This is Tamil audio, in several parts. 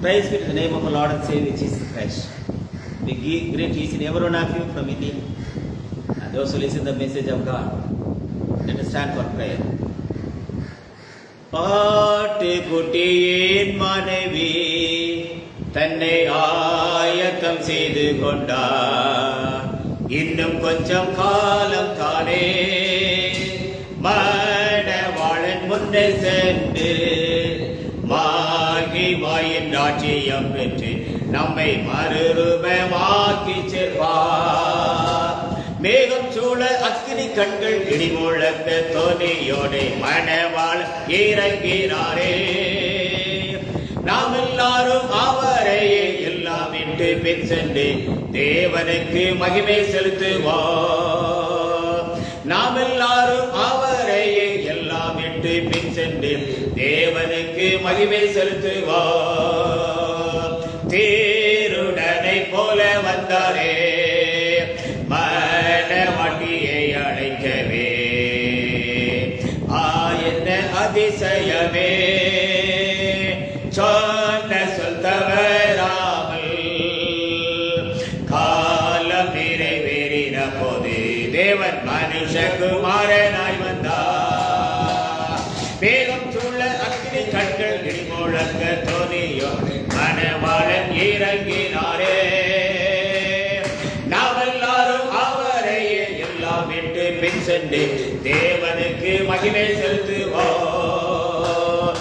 Praise be to the name of our Lord and Savior Jesus Christ. We greet each and every one of you from India and those who listen to the message of God. Let us stand for prayer. ஆட்டுக்குட்டியின் மனைவி தன்னை ஆயத்தம் செய்து கொண்டார். இன்னும் கொஞ்சம் காலம் தானே மணவாளன் முன்னே சென்று மகிமையின் ராஜ்யம் பெற்று நம்மை மறுரூபமாக்கி செல்வார். மேகம் சூழ அக்கினி கண்கள் இடி முழக்க தோனியோடு மணவாள் இறங்கினாரே. நாம் எல்லாரும் அவரையே எல்லாம் விட்டு பின் சென்று தேவனுக்கு மகிமை செலுத்துவோம். நாம் எல்லாரும் அவரையே எல்லாம் விட்டு பின் சென்று தேவனுக்கு மகிமை செலுத்துவோம். தேருடனை போல வந்தாரே மணவாட்டியை அழைக்கவே. என்ன அதிசயமே சொன்ன சொல் தவறாமல் காலம் நிறைவேறின போது தேவன் மனுஷகுமாரனாய் வந்தார். வேகம் சூழ அக்கினி கண்கள் இடி முழக்க தோனியோ மணவாளன் இறங்கினாரே. நாம் எல்லாரும் அவரையே எல்லாம் விட்டு பின் சென்று தேவனுக்கு மகிமை செலுத்துவோம்.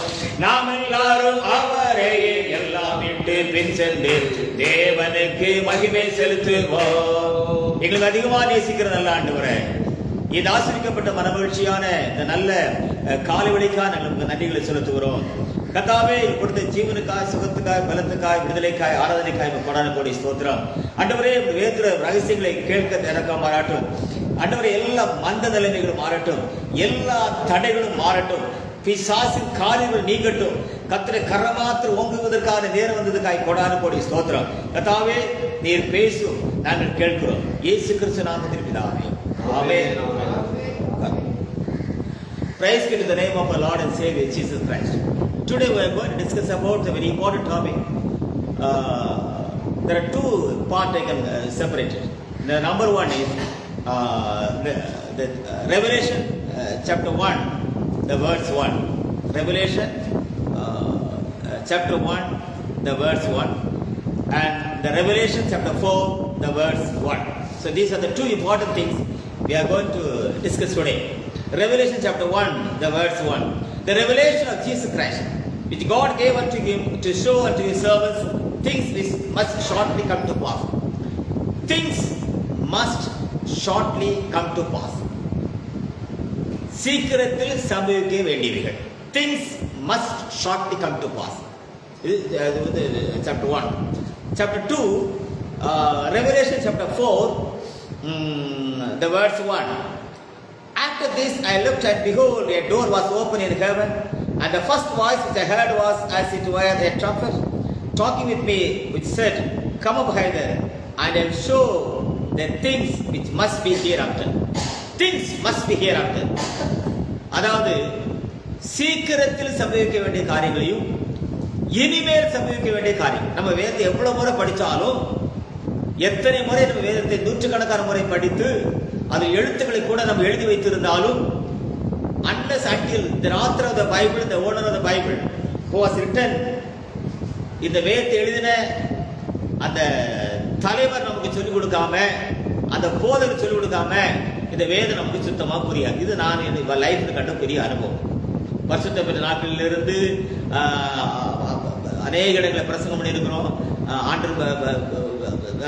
நாம் எல்லாரும் அவரையே எல்லாம் விட்டு பின் சென்று தேவனுக்கு மகிமை செலுத்துவோம். எங்களுக்கு அதிகமா நேசிக்கிற நல்ல ஆண்டவரே, இது ஆசிரிக்கப்பட்ட மனமகிழ்ச்சியான இந்த நல்ல காலை வேளைக்காக நாங்கள் நன்றிகளை செலுத்துகிறோம். கர்த்தாவே, கொடுத்த ஜீவனுக்காய், சுகத்துக்காய், பலத்துக்காய், விடுதலைக்காய், ஆராதனைக்காய் கொடான கோடி ஸ்தோத்திரம். ஆண்டவரே, வேற்ற ரகசியங்களை கேட்க எனக்கு மாறாட்டும். ஆண்டவரே, எல்லா மந்த நிலைமைகளும் மாறட்டும், எல்லா தடைகளும் மாறட்டும், பிசாசின் காரியங்கள் நீங்கட்டும். கர்த்தரை கரமாத்திர ஓங்குவதற்கான நேரம் வந்ததுக்காய் கொடான கோடி ஸ்தோத்திரம். கர்த்தாவே, நீர் பேசும், நாங்கள் கேட்கிறோம். இயேசு கிறிஸ்து நாமத்தில் பிதாவே, ஆமென். Praise be to the name of our Lord and Savior Jesus Christ. Today we are going to discuss about a very important topic. There are two parts I can separate it. The number one is the Revelation chapter 1, the verse 1. Revelation chapter 1, the verse 1. And the Revelation chapter 4, the verse 1. So these are the two important things we are going to discuss today. Revelation chapter 1, the verse 1. The revelation of Jesus Christ, which God gave unto him to show unto his servants things which must shortly come to pass. Things must shortly come to pass. சீக்கிரத்தில் சம்பவிக்க வேண்டியவைகள். Things must shortly come to pass. Chapter 1. Chapter 2, Revelation chapter 4, the verse 1. After this I looked, and behold, a door was open in heaven, and the first voice which I heard was as it were a trumpet talking with me, which said, Come up hither, and I will show the things which must be hereafter. Things must be hereafter. அதாவது சீக்கிரத்தில் சம்பவிக்க வேண்டிய காரியங்களையும் இனிமேல் சம்பவிக்க வேண்டிய காரியம். நம்ம வேதத்தை எவ்வளவு முறை படித்தாலும், எத்தனை முறை நம்ம வேதத்தை நூற்றுக்கணக்கான முறை படித்து அது எழுத்துக்களை கூட நம்ம எழுதி வைத்திருந்தாலும், unless until the author of the Bible, the owner of the Bible, who has written, இந்த வேதத்தை எழுதின அந்த தலைவர் நமக்கு சொல்லிக் கொடுக்காம, அந்த போதகர் சொல்லிக் கொடுக்காம இந்த வேதம் நமக்கு சுத்தமா புரியாது. இது நான் என் லைஃப்ல கண்ட பெரிய அனுபவம். பரிசுத்த பெற்ற நாட்களிலிருந்து அநேக இடங்களை பிரசங்கம் பண்ணியிருக்கிறோம். ஆண்டு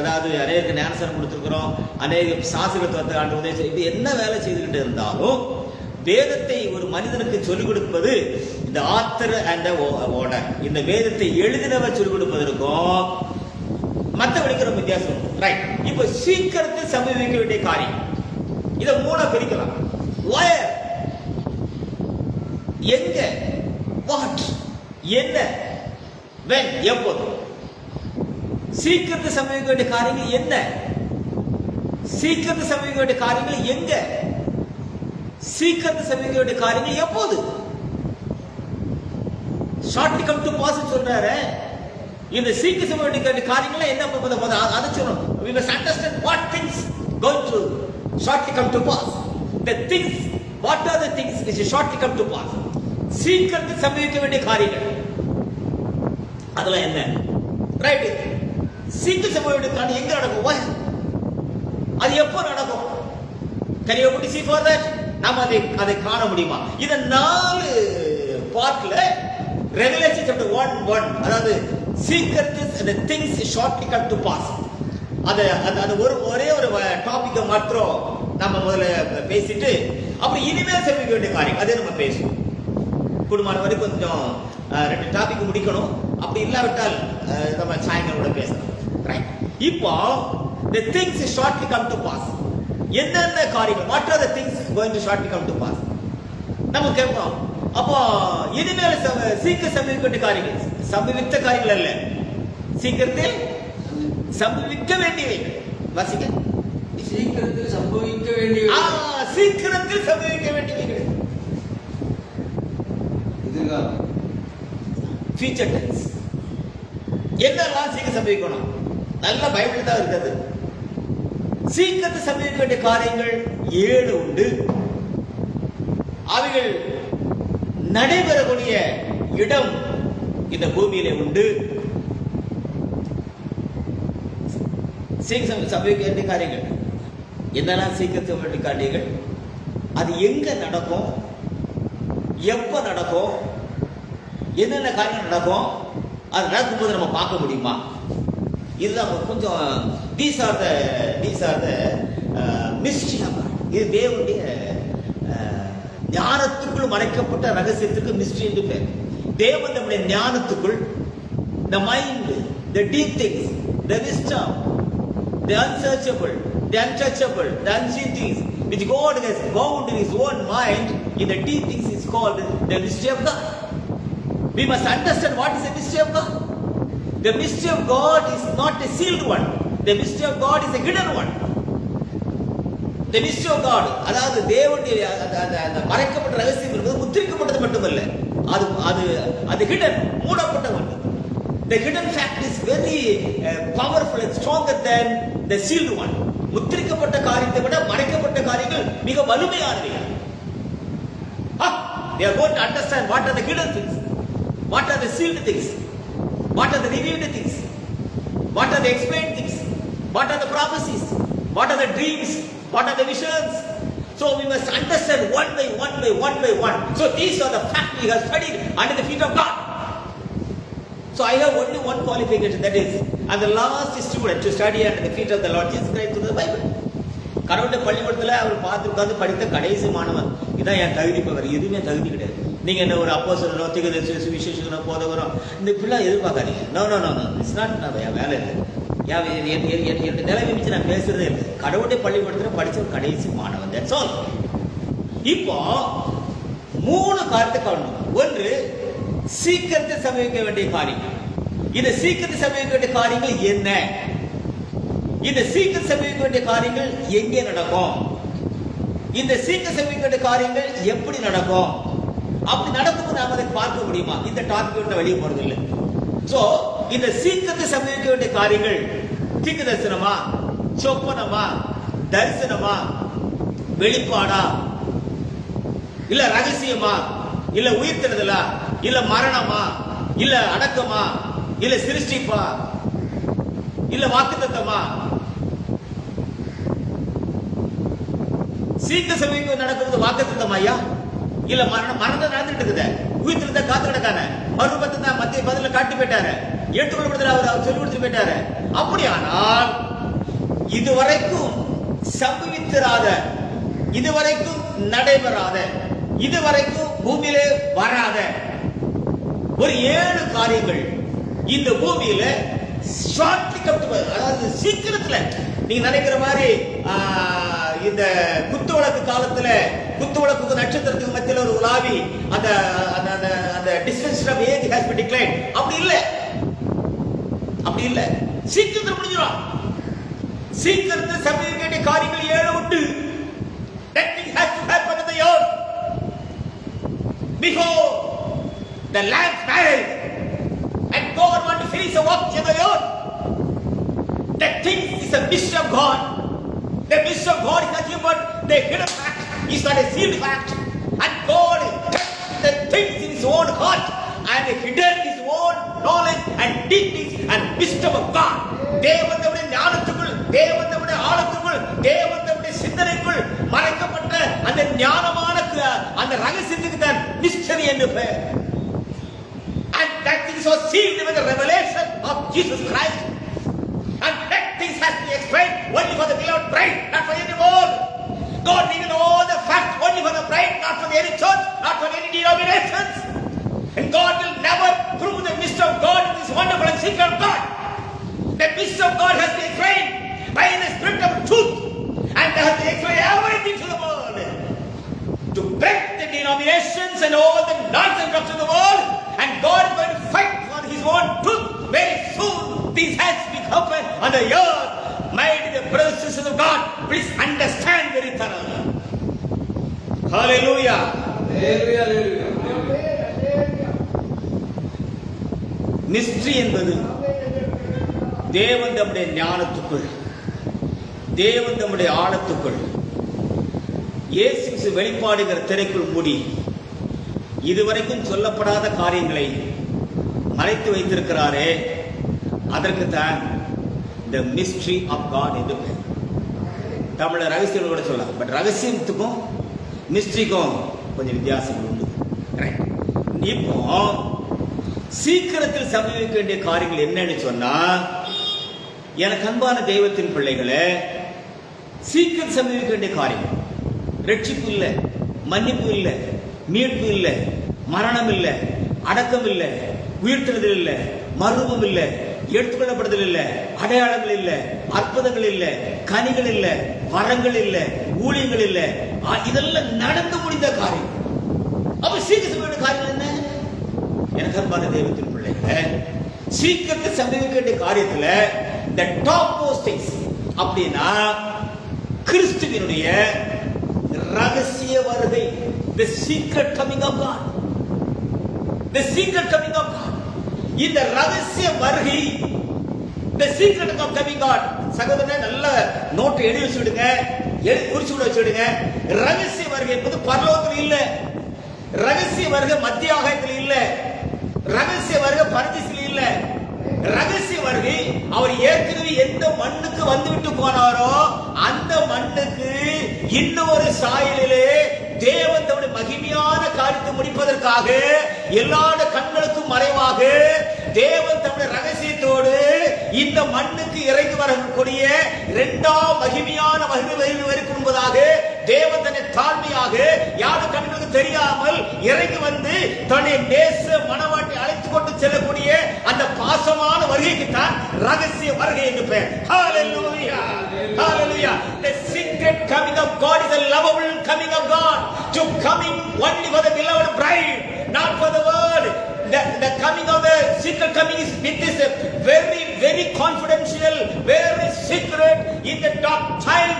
அதாவது அநேக ஞானசனம் கொடுத்துருக்கிறோம், அநேக சாஸ்திரத்தை ஆண்டு உதவி. இது என்ன வேலை செய்துகிட்டு இருந்தாலும் வேதத்தை ஒரு மனிதனுக்கு சொல்லிக் கொடுப்பது இந்த ஆத்தர் அண்ட் ஓனர், இந்த வேதத்தை எழுதினவர் சொல்லிக் கொடுப்பதற்கும் மற்றவர்களுக்கு ரொம்ப வித்தியாசம். ரைட். இப்போ சீக்கிரத்தில் சம்பவிக்க வேண்டிய காரியம், இதை மூணா பிரிக்கலாம். where, எங்க, what, என்ன, when, எப்போது. சீக்கிரத்தில் சம்பவிக்க வேண்டிய காரியங்கள் என்ன, சீக்கிரத்தில் சம்பவிக்க வேண்டிய காரியங்கள் எங்க, சீக்கிரத்தில் சம்பவிக்க வேண்டிய காரியங்கள் எப்போது. ஷார்ட்லி கம் டு பாஸ் சொல்றாரு. இந்த சீக்கிரம் செய்ய வேண்டிய காரியங்கள் என்ன அதை சொல்லணும். We must understand what things going to shortly come to pass. The things, what are the things which shortly come to pass? சீக்கிரத்தில் சம்பவிக்க வேண்டிய காரியங்கள் அதெல்லாம் என்ன? ரைட். சீக்கிரம் சம்பவிக்க வேண்டிய காரியம் எங்க நடக்கும்? அது எப்போ நடக்கும்? Can you able to see for that? நாம அதை காண முடியுமா? இந்த 4 பார்ட்ல ரெவெலேஷன் சாப்டர் 1:1 அதாவது சீக்கிரத்தில் the things shortly come to pass. அது ஒரே ஒரு டாபிக்கை மாத்திரம் நம்ம முதல்ல பேசிட்டு அப்புறம் இனிமேல் சம்பவிக்க வேண்டிய காரியம் அதே நம்ம பேசுவோம். குடும்பமான வரைக்கும் கொஞ்சம் 2 டாபிக் முடிக்கணும். அப்படி இல்லாவிட்டால் நம்ம சாயங்காலம் கூட பேசலாம். ரைட். இப்போ the things shortly come to pass. என்னென்ன காரியங்கள், what are the things going to shortly come to pass? நம்ம கேட்போம். அப்போ இனிமேல் சீக்கிரம் சம்பவிக்க வேண்டிய காரியங்கள், சம்பவித்த காரியங்கள் அல்ல, சீக்கிரத்தில் சம்பவிக்க வேண்டியவைகள். வாசிக்க. சீக்கிரத்தில் சம்பவிக்க வேண்டியவைகள். சீக்கிரத்தில் சம்பவிக்க வேண்டியவைகள். எதிர்காலம். Future tense. என்னெல்லாம் சீக்கிரம் சம்பவிக்கணும்? நல்ல பைபிள் தான் இருக்குது. சீக்கிரத்தில் சம்பவிக்க வேண்டிய காரியங்கள் 7 உண்டு. அவைகள் நடைபெறக்கூடிய இடம் இந்த பூமியிலே உண்டு. சீக்கிரம் சம்பவிக்க வேண்டிய காரியங்கள் என்னெல்லாம் சீக்கிரத்தில் வேண்டிய காரியங்கள், அது எங்க நடக்கும், எப்ப நடக்கும், என்னென்ன காரியங்கள் நடக்கும், அது நடக்கும்போது நம்ம பார்க்க முடியுமா? இதுதான் கொஞ்சம் these are the mystery of God. இது தேவனுடைய ஞானத்துக்குள் மறைக்கப்பட்ட ரகசியத்துக்கு மிஸ்ட்ரி என்று பேர். தேவன் நம்முடைய ஞானத்துக்குள் the mind, the deep things, the wisdom, the unsearchable, the untouchable, the unseen things which God has bound in His own mind, in the deep things is called the mystery of God. We must understand what is the mystery of God. The mystery of God is not a sealed one. The mystery of God is a hidden one. The mystery of God, அதாவது தேவனுடைய அந்த மறைக்கப்பட்ட ரகசியம் என்பது முத்திரிக்கப்பட்டது மட்டுமல்ல, அது hidden, மூடப்பட்ட ஒன்று. The hidden fact is very powerful and stronger than the sealed one. முத்திரிக்கப்பட்ட காரியத்தை விட மறைக்கப்பட்ட காரியங்கள் மிக வலிமையானவை. They are going to understand what are the hidden things, what are the sealed things, what are the revealed things, what are the explained things, what are the prophecies, what are the dreams, what are the visions. So we must understand one by one. So these are the facts we have studied under the feet of God. So I have only one qualification, that is, I'm the last student to study under the feet of the Lord Jesus Christ through the Bible. கடவுளுடைய பள்ளிக்கூடத்தில் அவர் பார்த்து உட்கார்ந்து படித்த கடைசி மாணவன். இதான் என் தகுதி. இப்போ வேறு எதுவுமே தகுதி கிடையாது. நீங்கள் என்ன ஒரு அப்போஸ்தலனோ தீர்க்கதரிசியோ சுவிசேஷகனோ போதகரோ இந்த இப்படிலாம் எதிர்பார்க்காதீங்க. No it's not. என் வேலை இல்லை, என்னுடைய நிலைமை வச்சு நான் பேசுறதே இல்லை. கடவுளுடைய பள்ளிக்கூடத்தில் படித்த கடைசி மாணவன். That's all. இப்போ 3 காரியத்தை காணணும். ஒன்று, சீக்கிரத்தில் சம்பவிக்க வேண்டிய காரியங்கள். இந்த சீக்கிரத்தில் சம்பவிக்க வேண்டிய காரியங்கள் என்ன? இந்த சீக்கிரம் சம்பவிக்க வேண்டிய காரியங்கள் எங்கே நடக்கும்? இந்த சீக்கிரம் சம்பவிக்க வேண்டிய காரியங்கள் எப்படி நடக்கும்? அப்படி நடக்கும்போது நாம அதை பார்க்க முடியுமா? இந்த டாபிக் விட்டு வெளியே போறது இல்லை. சோ இந்த சீக்கிரத்தை சம்பவிக்க வேண்டிய காரியங்கள் தீர்க்க தரிசனமா, சொப்பனமா, தரிசனமா, வெளிப்பாடா, இல்ல ரகசியமா, இல்ல உயிர்த்தெழுதலா, இல்ல மரணமா, இல்ல அடக்கமா, இல்ல சிருஷ்டிப்பா, இல்ல வாக்குத்தத்தமா? சீக்கிர சமயம் நடக்கிறது வாக்குத்தத்தம் ஐயா, இல்ல மரணம் நடந்துட்டு இருக்குது, உயிர்த்தெழுத காத்து கிடக்கான, மறுபத்தை தான் மத்திய பதில காட்டி போயிட்டாரு, ஏற்றுக்கொள்ளப்படுதல அவர் சொல்லி கொடுத்து போயிட்டாரு. அப்படியானால் இதுவரைக்கும் சம்பவித்திராத, இதுவரைக்கும் நடைபெறாத, இதுவரைக்கும் பூமியிலே வராத ஒரு 7 காரியங்கள் இந்த பூமியில ஷார்ட்லி கம் டு பாஸ், அதாவது சீக்கிரத்துல நீங்க நினைக்கிற மாதிரி இந்த குத்துவிளக்கு காலத்துல குத்துவிளக்கு நட்சத்திரத்துக்கு மத்தியில் ஒரு உலாவி அந்த அந்த distance of age has been decline. அப்படி இல்ல, அப்படி இல்ல. சீக்கிரத்துல முடிஞ்சிடும். சீக்கிரத்தில் சம்பவிக்க வேண்டிய காரியங்கள் 7 உண்டு. That thing has to happen in the earth. Behold, the Lamb's marriage, and God wants to finish the work in the earth. The things is a mystery of God. The mystery of God is nothing but the hidden fact. It's not a sealed fact. And God kept the things in His own heart and hidden His own knowledge and deepness and wisdom of God. தேவன் தம்முடைய ஞானத்துக்குள், தேவன் தம்முடைய ஆழத்துக்குள், தேவன் தம்முடைய சிந்தனைக்குள் மறைக்கப்பட்ட அந்த ஞானமான அந்த ரகசியத்துக்கு தான் மிஸ்டரி என்று பெயர். And that things was sealed with the revelation of Jesus Christ. And that things has to be explained only for the beloved bride, not for any world. God revealed all the facts only for the bride, not for any church, not for any denominations. And God will never prove the mystery of God in this wonderful and secret of God. The mystery of God has to be explained by the Spirit of truth, and they have to explain everything to the world. To break the denominations and all the nonsense of the world, and God is going to fight for His own truth. Very soon, these has to be open on the earth. My dear brothers and sisters of God, please understand very thoroughly. Hallelujah. Hallelujah, hallelujah. Mystery என்பது தேவன் தம்முடைய ஞானத்துக்குள், தேவன் தம்முடைய ஆழத்துக்குள், இயேசு வெளிப்பாடுகிற திரைக்குள் மூடி இதுவரைக்கும் சொல்லப்படாத காரியங்களை மறைத்து வைத்திருக்கிறாரே, அதற்கு தான் the mystery of God என்று பெயர். தமிழ ரகசியம் கூட சொல்லலாம். பட் ரகசியத்துக்கும் மிஸ்ட்ரிக்கும் கொஞ்சம் வித்தியாசம் உண்டு. இப்போ சீக்கிரத்தில் சம்பவிக்க வேண்டிய காரியங்கள் என்னன்னு சொன்னா, எனக்கு அன்பான தெய்வத்தின் பிள்ளைகளே, சீக்கிரம் சம்பவிக்க வேண்டிய காரியம் ரட்சிப்பு இல்லை, மன்னிப்பு இல்லை, மீட்பு இல்லை, மரணம் இல்லை, அடக்கம் இல்லை, உயிர்த்தெழுதல் இல்லை, மறுரூபம் இல்லை, எடுத்துக்கொள்ளப்படுதல் இல்லை, அடையாளங்கள் இல்லை, அற்புதங்கள் இல்லை, கனிகள் இல்லை, வரங்கள் இல்லை, ஊழியங்கள் இல்லை, இதெல்லாம் நடந்து முடிந்த காரியம். அப்ப சீக்கிரம் சம்பவிக்க காரியம் என்ன? எனக்கு அன்பான தெய்வத்தின் பிள்ளைகளே, சீக்கிரத்தில் சம்பவிக்க வேண்டிய காரியத்துல the topmost things அப்படின்னா கிறிஸ்துவினுடைய ரகசிய வருகை, the secret coming of God, the secret coming of God. இந்த ரகசிய வருகை, the secret of coming God. சகோதரனே, நல்ல நோட் எழுதி வச்சுடுங்க, குறிச்சு கூட வச்சுடுங்க. ரகசிய வருகை என்பது பரலோகத்தில் இல்ல, ரகசிய வருகை மத்திய ஆகாயத்தில் இல்ல, ரகசிய வருகை பரதீசில் இல்ல. ரகசிய வருகை அவர் ஏற்கனவே எந்த மண்ணுக்கு வந்துவிட்டு போனாரோ அந்த மண்ணுக்கு இன்னொரு சாயலிலே தேவன் தம்முடைய மகிமையான காரியத்தை முடிப்பதற்காக எல்லா கண்களுக்கும் மறைவாக தேவன் தம்முடைய ரகசியத்தோடு இந்த மண்ணுக்கு இறங்கி வரக்கூடிய இரண்டாம் மகிமையான வருகை என்பதாக தேவன் தன்னை தாழ்மையாக யாரு கண்களுக்கு தெரியாமல் இறங்கி வந்து தன்னை நேச மனவாட்டி அழைத்துக் கொண்டு செல்லக்கூடிய அந்த பாசமான வருகைக்கு தான் ரகசிய வருகை என்று பெயர். Hallelujah, hallelujah. The secret coming of God is a lovable coming of God, to coming only for the beloved bride, not for the world. The coming of the secret coming is with this very, very confidential, very secret. In the dark time,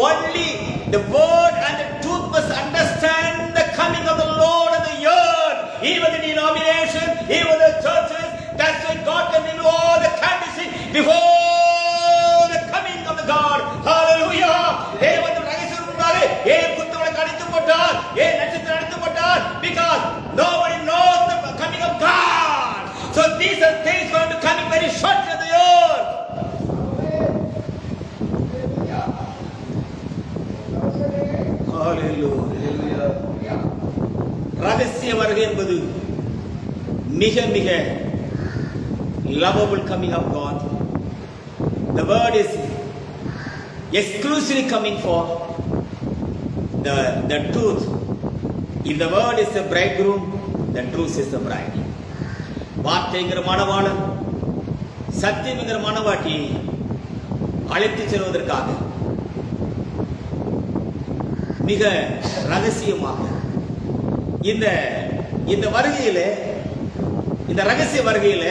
only the word and the truth must understand the coming of the Lord and the earth. Even the denomination, even the churches, that's why God can remove all the candidacy before the coming of the God. Hallelujah. தேவன் ரகசியம் முன்னாலே ஏன் குத்தவளை கடித்து போட்டார், ஏன் நட்சத்திரம் அடித்து போட்டார்? Because nobody knows the coming of God. So these are things going to come very short to the earth. Hallelujah. ரகசிய வருகை என்பது மிக மிக lovable coming of God. The word is exclusively coming for the truth. If the word is the bridegroom, the truth is the bride. வார்த்தைங்கிற மணவாளன், சத்தியம்ங்கிற மணவாட்டி அழைத்து செல்வதற்காக மிக ரகசியமாக இந்த வருகையில, இந்த ரகசிய வருகையில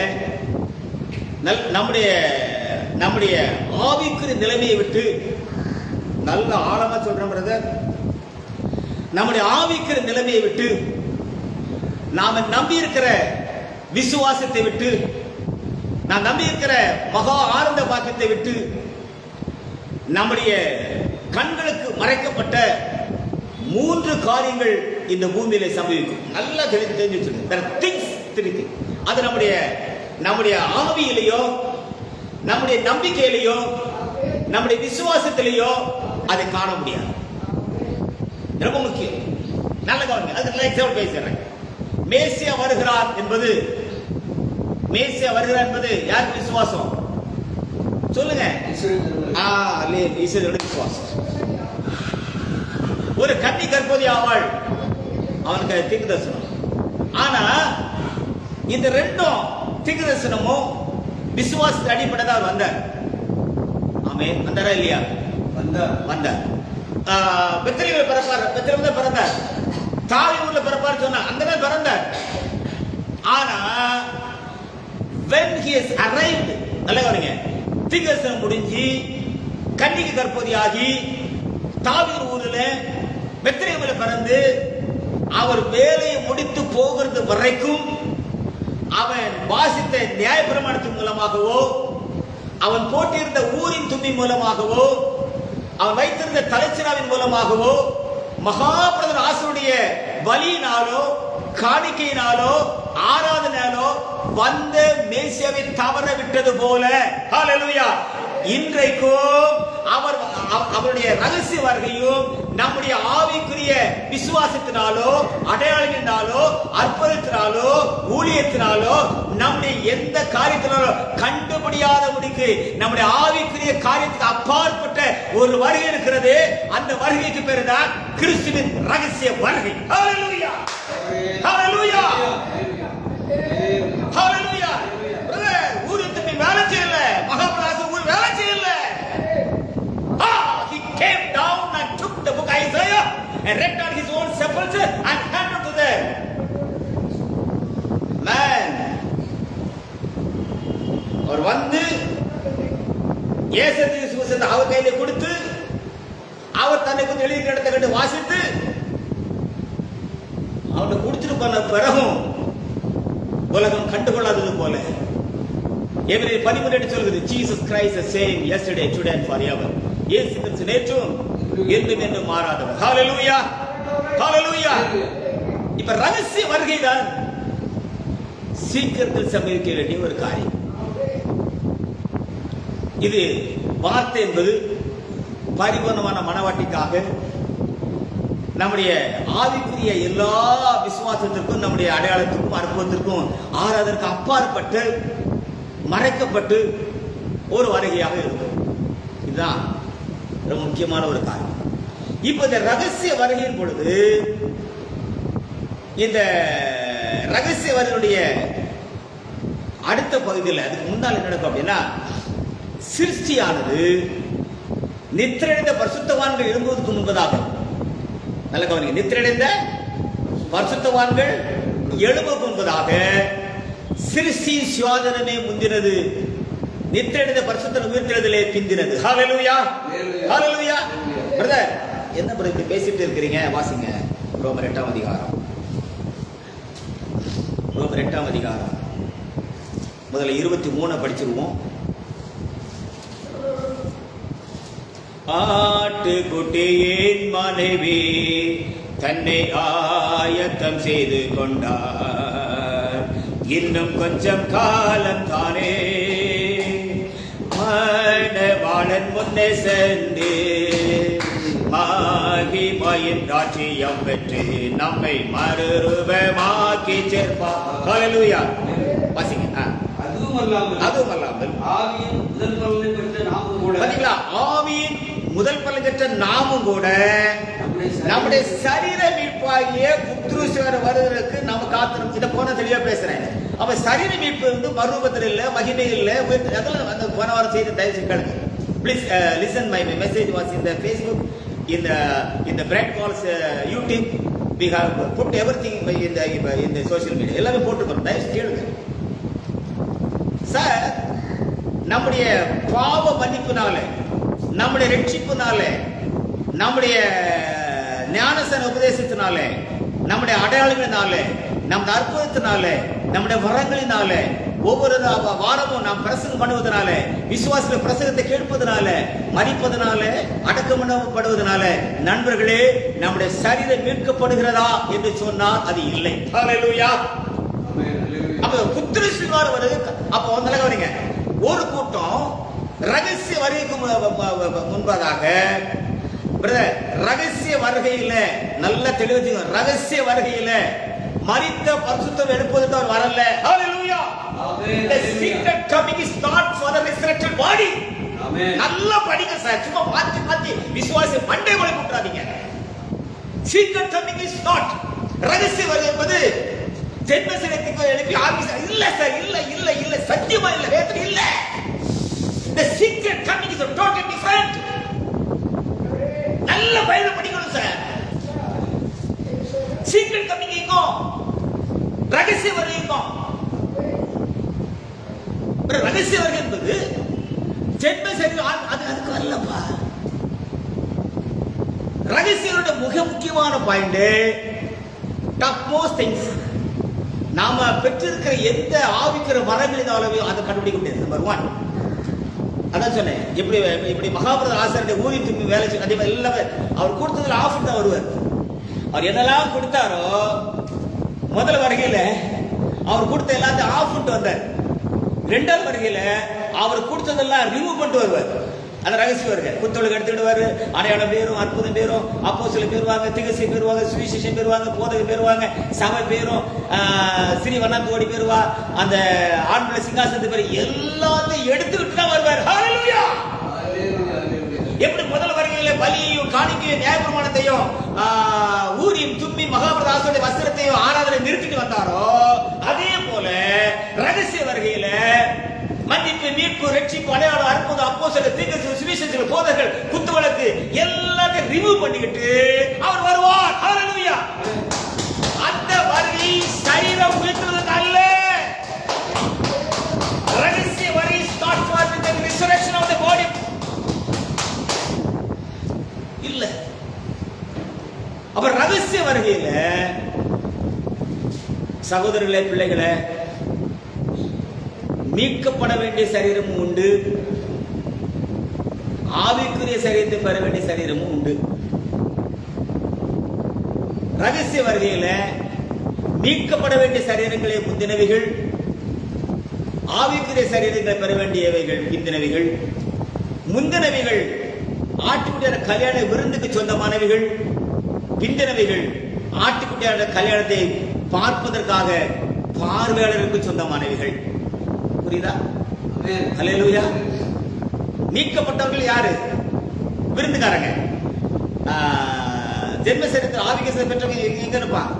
நம்முடைய ஆவிக்குரிய நிலைமையை விட்டு, நல்ல ஆழமா சொல்றேன் பிரதர், நம்முடைய ஆவிக்குரிய நிலைமையை விட்டு, நாம நம்பி இருக்கிற விசுவாசத்தை விட்டு நான் நம்பி இருக்கிற மகா ஆனந்த பாக்கியத்தை விட்டு நம்முடைய கண்களுக்கு மறைக்கப்பட்ட 3 காரியங்கள் இந்த பூமியில சம்பவிக்கும். நல்லா தெரிஞ்சு வச்சுக்கோங்க. அது நம்முடைய ஆவியிலேயோ, நம்முடைய நம்பிக்கையிலேயோ, நம்முடைய விசுவாசத்திலேயோ அதை காண முடியாது. ரொம்ப முக்கியம். நல்ல கவனிங்க. அதுக்கு எக்ஸாம்பிள் பேசுறேன். மேசியா வருகிறார் என்பது யாருக்கு விசுவாசம் சொல்லுங்க? ஈஸ்வரனுடைய விசுவாசம். ஒரு கன்னி கர்ப்பவதி ஆவாள், அவனுக்கு தீர்க்க தரிசனம். ஆனா இந்த 2 தீர்க்க தரிசனமும் விசுவாசத்தை அடிப்படையில் அவர் வந்தார். ஆமென். வந்தாரா இல்லையா? வந்தார். பெத்லகேமில் பிறந்தார். தாவீதுல பிறப்பார் சொன்னா அங்கதான் பிறந்தார். ஆனா when he has arrived, நல்ல கவனிங்க, தீர்க்க தரிசனம் முடிஞ்சு கன்னிகை கர்ப்பவதி ஆகி தாவீது ஊரில் பெத்லகேமில் பிறந்து அவர் வேலையை முடித்து போகிறது வரைக்கும் அவன் வாசித்த நியாயப்பிரமாணத்தின் மூலமாகவோ, அவன் போட்டியிருந்த ஊரின் தும்பி மூலமாகவோ, அவன் வைத்திருந்த தலைச்சினாவின் மூலமாகவோ, மகாபிரதர் ஆசருடைய பலியினாலோ, காணிக்கையினாலோ, ஆராதனையாலோ வந்த மேசியாவை தவற விட்டது போல, ஹல்லேலூயா, இன்றைக்கும் அவருடைய ரகசிய வருகையும் நம்முடைய ஆவிக்குரிய விசுவாசத்தினாலோ, அடையாளங்களினாலோ, அற்புதத்தினாலோ, ஊழியத்தினாலோ, நம்முடைய எந்த காரியத்தினாலோ கண்டுபிடியாத முடிக்கு நம்முடைய ஆவிக்குரிய காரியத்துக்கு அப்பாற்பட்ட ஒரு வருகை இருக்கிறது. அந்த வருகைக்கு பேருதான் கிறிஸ்துவின் ரகசிய வருகை. ஹல்லேலூயா, ஹல்லேலூயா, ஹல்லேலூயா. பிரதர், ஊருக்கு வேலை செய்யல, மகாபிரதாச ஊர் வேலை செய்யல. He came down and took the book Isaiah and read on his own sepulchre and handed to them. Man, அவர் வந்து இயேசுவின் சுவிசேஷத்தை அவர் கையில கொடுத்து, அவர் தன்னை குறித்து எழுதி கிடத்த கண்டு வாசித்து அவனை கொடுத்துட்டு போன பிறகும் உலகம் கண்டுகொள்ளாதது போல எபிரேயர் 13 சொல்கிறது, Jesus Christ the same yesterday, today and forever. இயேசு கிறிஸ்து நேற்றும் என்றும் என்றும் மாறாதவர். ஹல்லேலூயா, ஹல்லேலூயா. இப்ப ரகசிய வருகை தான் சீக்கிரத்தில் சம்பவிக்க வேண்டிய ஒரு காரியம். இது வார்த்தை என்பது பரிபூர்ணமான மனவாட்டிக்காக, நம்முடைய ஆவிக்குரிய எல்லா விசுவாசத்திற்கும், நம்முடைய அடையாளத்திற்கும், அற்புதத்திற்கும், ஆராதற்கு அப்பாற்பட்டு மறைக்கப்பட்டு ஒரு வருகையாக இருக்கும். இதுதான் ரொம்ப முக்கியமான ஒரு காரியம். இப்ப இந்த ரகசிய வருகையின் பொழுது, இந்த ரகசிய வருகையுடைய அடுத்த பகுதியில் அதுக்கு முன்னால் என்ன நடக்கும் அப்படின்னா, சிருஷ்டியானது நித்திரையடைந்த பரிசுத்தவான்கள் எழும்புவதற்கு முன்பதாக, நல்ல கவனிங்க, நித்திரையடைந்த பரிசுத்தவான்கள் எழும்புவதற்கு முன்பதாக சிருஷ்டி சுயாதனமே முந்தினது, நித்திரையடைந்த பரிசுத்தன் உயிர்த்தெழுதலே பிந்தினது. ஹல்லேலூயா, ஹல்லேலூயா. பிரதர், என்ன பிரதர் இப்படி பேசிட்டு இருக்கிறீங்க? வாசிங்க ரோமர் 8ஆம் அதிகாரம். ரோமர் 8ஆம் அதிகாரம் முதல்ல 23 படிச்சிருவோம். ஆட்டுக்குட்டியின் மனைவி தன்னை ஆயத்தம் செய்து கொண்டார், இன்னும் கொஞ்சம் காலம் தானே மணவாளன் முன்னே சென்று மகிமையின் ராஜ்யம் பெற்று நம்மை மறுரூபமாக்கி சேர்ப்பார். ஹல்லேலூயா. வாசிங்க. அதுவுமல்லாமல் ஆவியின் முதல் பலனை பெற்ற நாமும் கூட, பாத்தீங்களா, ஆவியின் முதல் பலன் பெற்ற நாமும் கூட நம்முடைய சரீர மீட்பாகிய புத்திரேஸ்வரர் வருவதற்கு நம்ம காத்திரும். இதை போன தெளிவா பேசுறேன். அப்ப சரீர மீட்பு வந்து மறுரூபத்தில் இல்ல, மகிமை இல்ல, அதெல்லாம் அந்த போன வாரம் செய்த தயவு கேளுங்க. Please listen. My message was in the Facebook, in the bread calls YouTube. We have put everything in the social media. எல்லாமே போட்டுக்கிறோம். தயவு கேளுங்க சார். நம்முடைய பாவ மன்னிப்புனால, நம்முடைய ரட்சிப்புனால, நம்முடைய ஞானசன உபதேசத்தினால, நம்முடைய அடையாளங்களினால, நம்முடைய அற்புதத்தினால, நம்முடைய வரங்களினால ஒவ்வொரு வாரமும் நாம் பிரசங்கம் பண்ணுவதனால, விசுவாச பிரசங்கத்தை கேட்பதனால, மதிப்பதனால, அடக்கம் பண்ணப்படுவதனால, நண்பர்களே, நம்முடைய சரீரம் மீட்கப்படுகிறதா என்று சொன்னால் அது இல்லை. ஹல்லேலூயா. அப்ப புத்திரஸ்வீகாரம் வருது. அப்ப வந்து வரீங்க, ஒரு கூட்டம் ரகசிய வருகைக்கு முன்பதாக, ரகசிய வருகையில நல்ல தெளிவு, ரகசிய வருகையில மரித்த பரிசுத்தர் எழுப்புவதற்கு அவர் வரல. ஹalleluya. The secret coming is not for the resurrected body. Amen. நல்லா படிங்க சார், சும்மா மாத்தி விசுவாசி மண்டை வளை போட்றாதீங்க. Secret coming is not, ரகசிய வருகை என்பது ஜென்ம சரீரத்துக்கு எழுப்பி ஆபீஸ் இல்ல சார், இல்ல சத்தியமா இல்ல, வேதனை இல்ல. The secret coming is totally different. நல்ல பைபிள் படிக்கணும் சார். சீக்ரெட் கமிங் இங்கோ, ரகசிய வருகை இங்கோ. ரகசிய வருகை என்பது ஜென்ம சரீரம், அதுக்கு வரலப்பா. ரகசியோட முக்கியமான பாயிண்ட், டாப் மோஸ்ட் திங்ஸ், நாம பெற்றிருக்கிற எந்த ஆவிக்கிற வரங்களினாலும் அதை கண்டுபிடிக்க முடியாது. நம்பர் 1 அதான் சொன்னேன். இப்படி மகாபாரத ஆசிரியருடைய ஊதி தும்பி வேலை செய்ய, அதே மாதிரி எல்லாமே அவர் கொடுத்ததுல ஆஃபர் தான் வருவார். அவர் என்னெல்லாம் கொடுத்தாரோ முதல் வருகையில அவர் கொடுத்த எல்லாத்தையும் ஆஃப் பண்ணிட்டு வந்தார். 2வது வருகையில அவர் கொடுத்ததெல்லாம் ரிமூவ் பண்ணிட்டு வருவார். அந்த ரகசியம் வருக குத்தொழுக்கு எடுத்துக்கிடுவாரு. அடையாளம் பேரும், அற்புதம் பேரும், அப்போஸ்தலர் பேருவாங்க, திகசி பேருவாங்க, சுவிசேஷம் பேருவாங்க, போதக பேருவாங்க, சபை பேரும், ஸ்ரீவண்ணத்தோடி பேருவா, அந்த ஆண்களை சிங்காசனத்து பேர் எல்லாத்தையும் எடுத்துக்கிட்டு தான் வருவார். ஹalleluya. எப்படி முதல் வருகையில பலியையும் காணிக்கையும் நியாயப்பிரமாணத்தையும் ஊரியும் தும்மி மகாபாரத வஸ்திரத்தையும் ஆராதனை நிறுத்திட்டு வந்தாரோ, அதே போல ரகசிய வருகையில மன்னிப்பு, மீட்பு, ரட்சிப்பு, அடையாளம், அற்புதம், அப்போஸ்தலர், தீர்க்கதரிசி, சுவிசேஷகர்கள், போதகர்கள், குத்துவிளக்கு எல்லாத்தையும் ரிமூவ் பண்ணிக்கிட்டு அவர் வருவார். ஹalleluya. அந்த வருகை சரீரம் உயிர்த்தெழுதல் அல்ல. ரகசிய வருகை start for the resurrection of the body. இல்ல. அப்ப ரகசிய வருகையில சகோதரர்களே, பிள்ளைகளே, மீட்கப்பட வேண்டிய சரீரமும் உண்டு, ஆவிக்குரிய சரீரத்தை பெற வேண்டிய சரீரமும் உண்டு. ரகசிய வருகையில மீட்கப்பட வேண்டிய சரீரங்களே முந்தினவைகள், ஆவிக்குரிய சரீரங்களை பெற வேண்டியவைகள் பிந்தினவைகள். முந்தினவைகள் ஆட்டுக்குட்டியான கல்யாண விருந்துக்கு சொந்தமானவைகள், பிந்தினவைகள் ஆட்டுக்குட்டியான கல்யாணத்தை பார்ப்பதற்காக பார்வையாளருக்கு சொந்தமானவைகள். புரியுதா? ஹல்லேலூயா. மீட்கப்பட்டவர்கள் யாரு? விருந்துக்காரங்க. ஜென்ம சரீரத்தில் ஆவிக சரீரம் பெற்றவங்க எங்க இருப்பான்?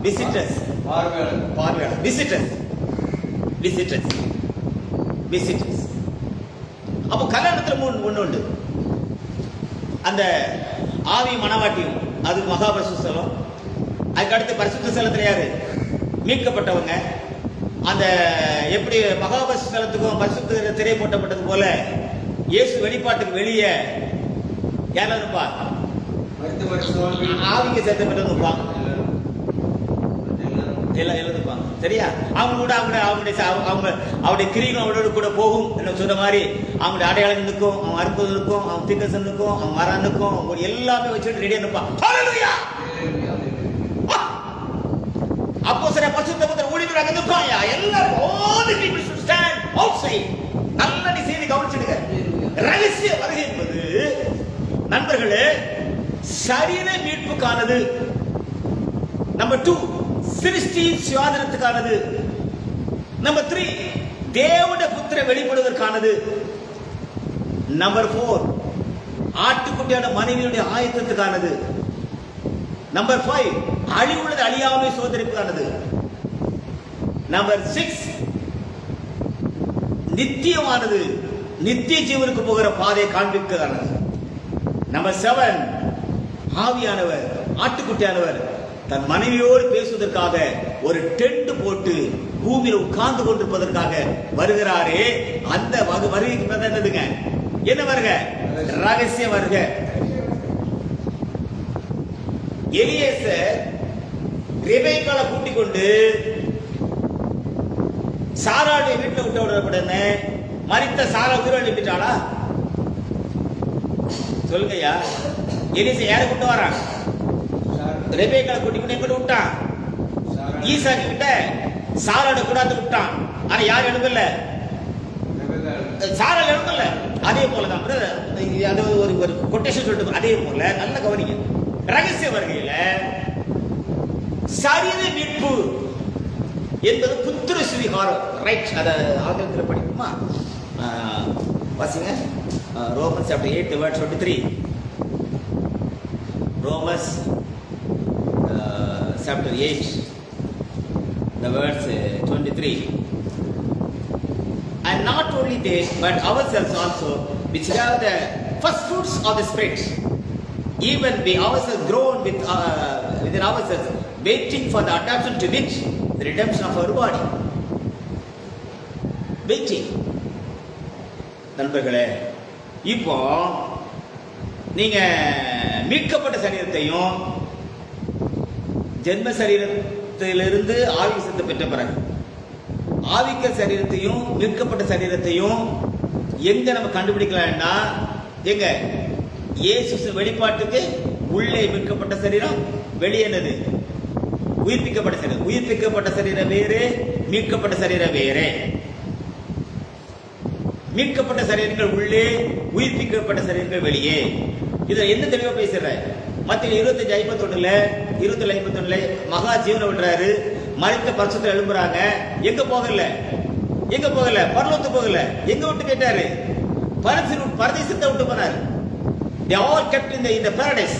விசிட்டர்ஸ், பார்வையாளர், விசிட்டர்ஸ். அப்போ கல்யாணத்தில் ஒண்ணு உண்டு. அந்த ஆவி மணவாட்டியும், அது மகாபரிசுத்த ஸ்தலம். அதுக்கு அடுத்து பரிசுத்த ஸ்தலத்துல யாரு? மீட்கப்பட்டவங்க. அந்த எப்படி மகாபரிசுத்த ஸ்தலத்துக்கும் பரிசுத்த திரை போட்டப்பட்டது போல இயேசு வெளிப்பாட்டுக்கு வெளியே யாரும் இருப்பா? ஆவிங்க சேர்த்தப்பட்டவங்க இருப்பாங்க. எல்லாம் எழுதுப்பாங்க. சரியா? அவங்க கூட அவருடைய கிரியும் அவரோட கூட போகும். என்ன சொன்ன மாதிரி அவங்களுடைய அடையாளங்களுக்கும், அவன் அற்புதனுக்கும், அவன் திக்கசனுக்கும், அவன் மரனுக்கும், அவங்க எல்லாமே வச்சுட்டு ரெடியா இருப்பான். ஹல்லேலூயா. அப்போ சரி பரிசுத்த ஊழியர்கள் இருப்பாங்க. எல்லாரும் all the people should stand outside. நல்ல நீ செய்தி கவனிச்சிடுங்க. ரகசிய வருகை என்பது நண்பர்களே சரீர மீட்புக்கானது. நம்பர் 2 சிருஷ்டி சுயாதீனத்துக்கானது. நம்பர் 3 தேவனுடைய புத்திர வெளிப்படுவதற்கானது. நம்பர் 4 ஆட்டுக்குட்டியான மனைவியுடைய ஆயத்தத்துக்கானது. நம்பர் 5 அழிவுள்ளது அழியாமை சோதனைக்கானது. நம்பர் 6 நித்தியமானது, நித்திய ஜீவனுக்கு போகிற பாதையை காண்பிக்கிறானது. நம்பர் 7 ஆவியானவர், ஆட்டுக்குட்டியானவர் தன் மனைவியோடு பேசுவதற்காக ஒரு டென்ட் போட்டு பூமியில் உட்கார்ந்து கொண்டிருப்பதற்காக வருகிறாரே, அந்த வருகைக்கு என்னதுங்க? என்ன வருக? ரகசிய வருக. எலியேசர் ரெபெக்காளை கூட்டிக் கொண்டு சாராளுடைய வீட்டுல விட்டு விடப்படனே மரித்த சாரா உயிரோடு எழுப்பிட்டாளா? சொல்லுங்கய்யா. எலிசா யாரை கூட்டு வரான்? ரெபேக்காளை கூட்டிட்டு எங்கிட்ட விட்டான்? ஈசாக்கு கிட்ட சாராளை கூடாது விட்டான். ஆனா யாரும் எழுதல, சாராள் எழுதல. அதே போலதான் அது ஒரு கொட்டேஷன் சொல்லிட்டு, அதே போல நல்ல கவனிங்க. ரகசிய வருகையில சரீர மீட்பு என்பது புத்திர சுவிகாரம். ரைட், அத ஆங்கிலத்தில் படிக்குமா? வாசிங்க. Romans chapter 8 verse 23. Romans chapter 8 the verse 23. And not only they but ourselves also, which have the first fruits of the Spirit, even we ourselves grown within ourselves, waiting for the adoption to wit, the redemption of our body. Waiting. நண்பர்களே, இப்போ நீங்க மீட்கப்பட்ட சரீரத்தையும் ஜென்ம சரீரத்திலிருந்து ஆவி சத்தை பெற்ற பிறகு ஆவிக்க சரீரத்தையும் மீட்கப்பட்ட சரீரத்தையும் எங்க நம்ம கண்டுபிடிக்கலாம்னா, எங்க இயேசு வெளிப்பாட்டுக்கு உள்ளே மீட்கப்பட்ட சரீரம், வெளியே என்னது உயிர்ப்பிக்கப்பட்ட சரீரம். உயிர்ப்பிக்கப்பட்ட சரீரம் வேறு, மீட்கப்பட்ட சரீரம் வேறு. மீட்கப்பட்ட சரீரங்கள் உள்ளே, உயிர்ப்பிக்கப்பட்ட சரீரங்கள் வெளியே. இதை என்ன தெளிவா பேசுற? மத்திய 25:51 27:51 மகா ஜீவனை விடுறாரு. மரித்த பரிசுத்த எழும்புறாங்க. எங்க போகல, எங்க போகல, பரலோகத்துக்கு போகல. எங்க விட்டு கேட்டாரு? பரதேசத்தை விட்டு போனாரு. They all kept in the paradise.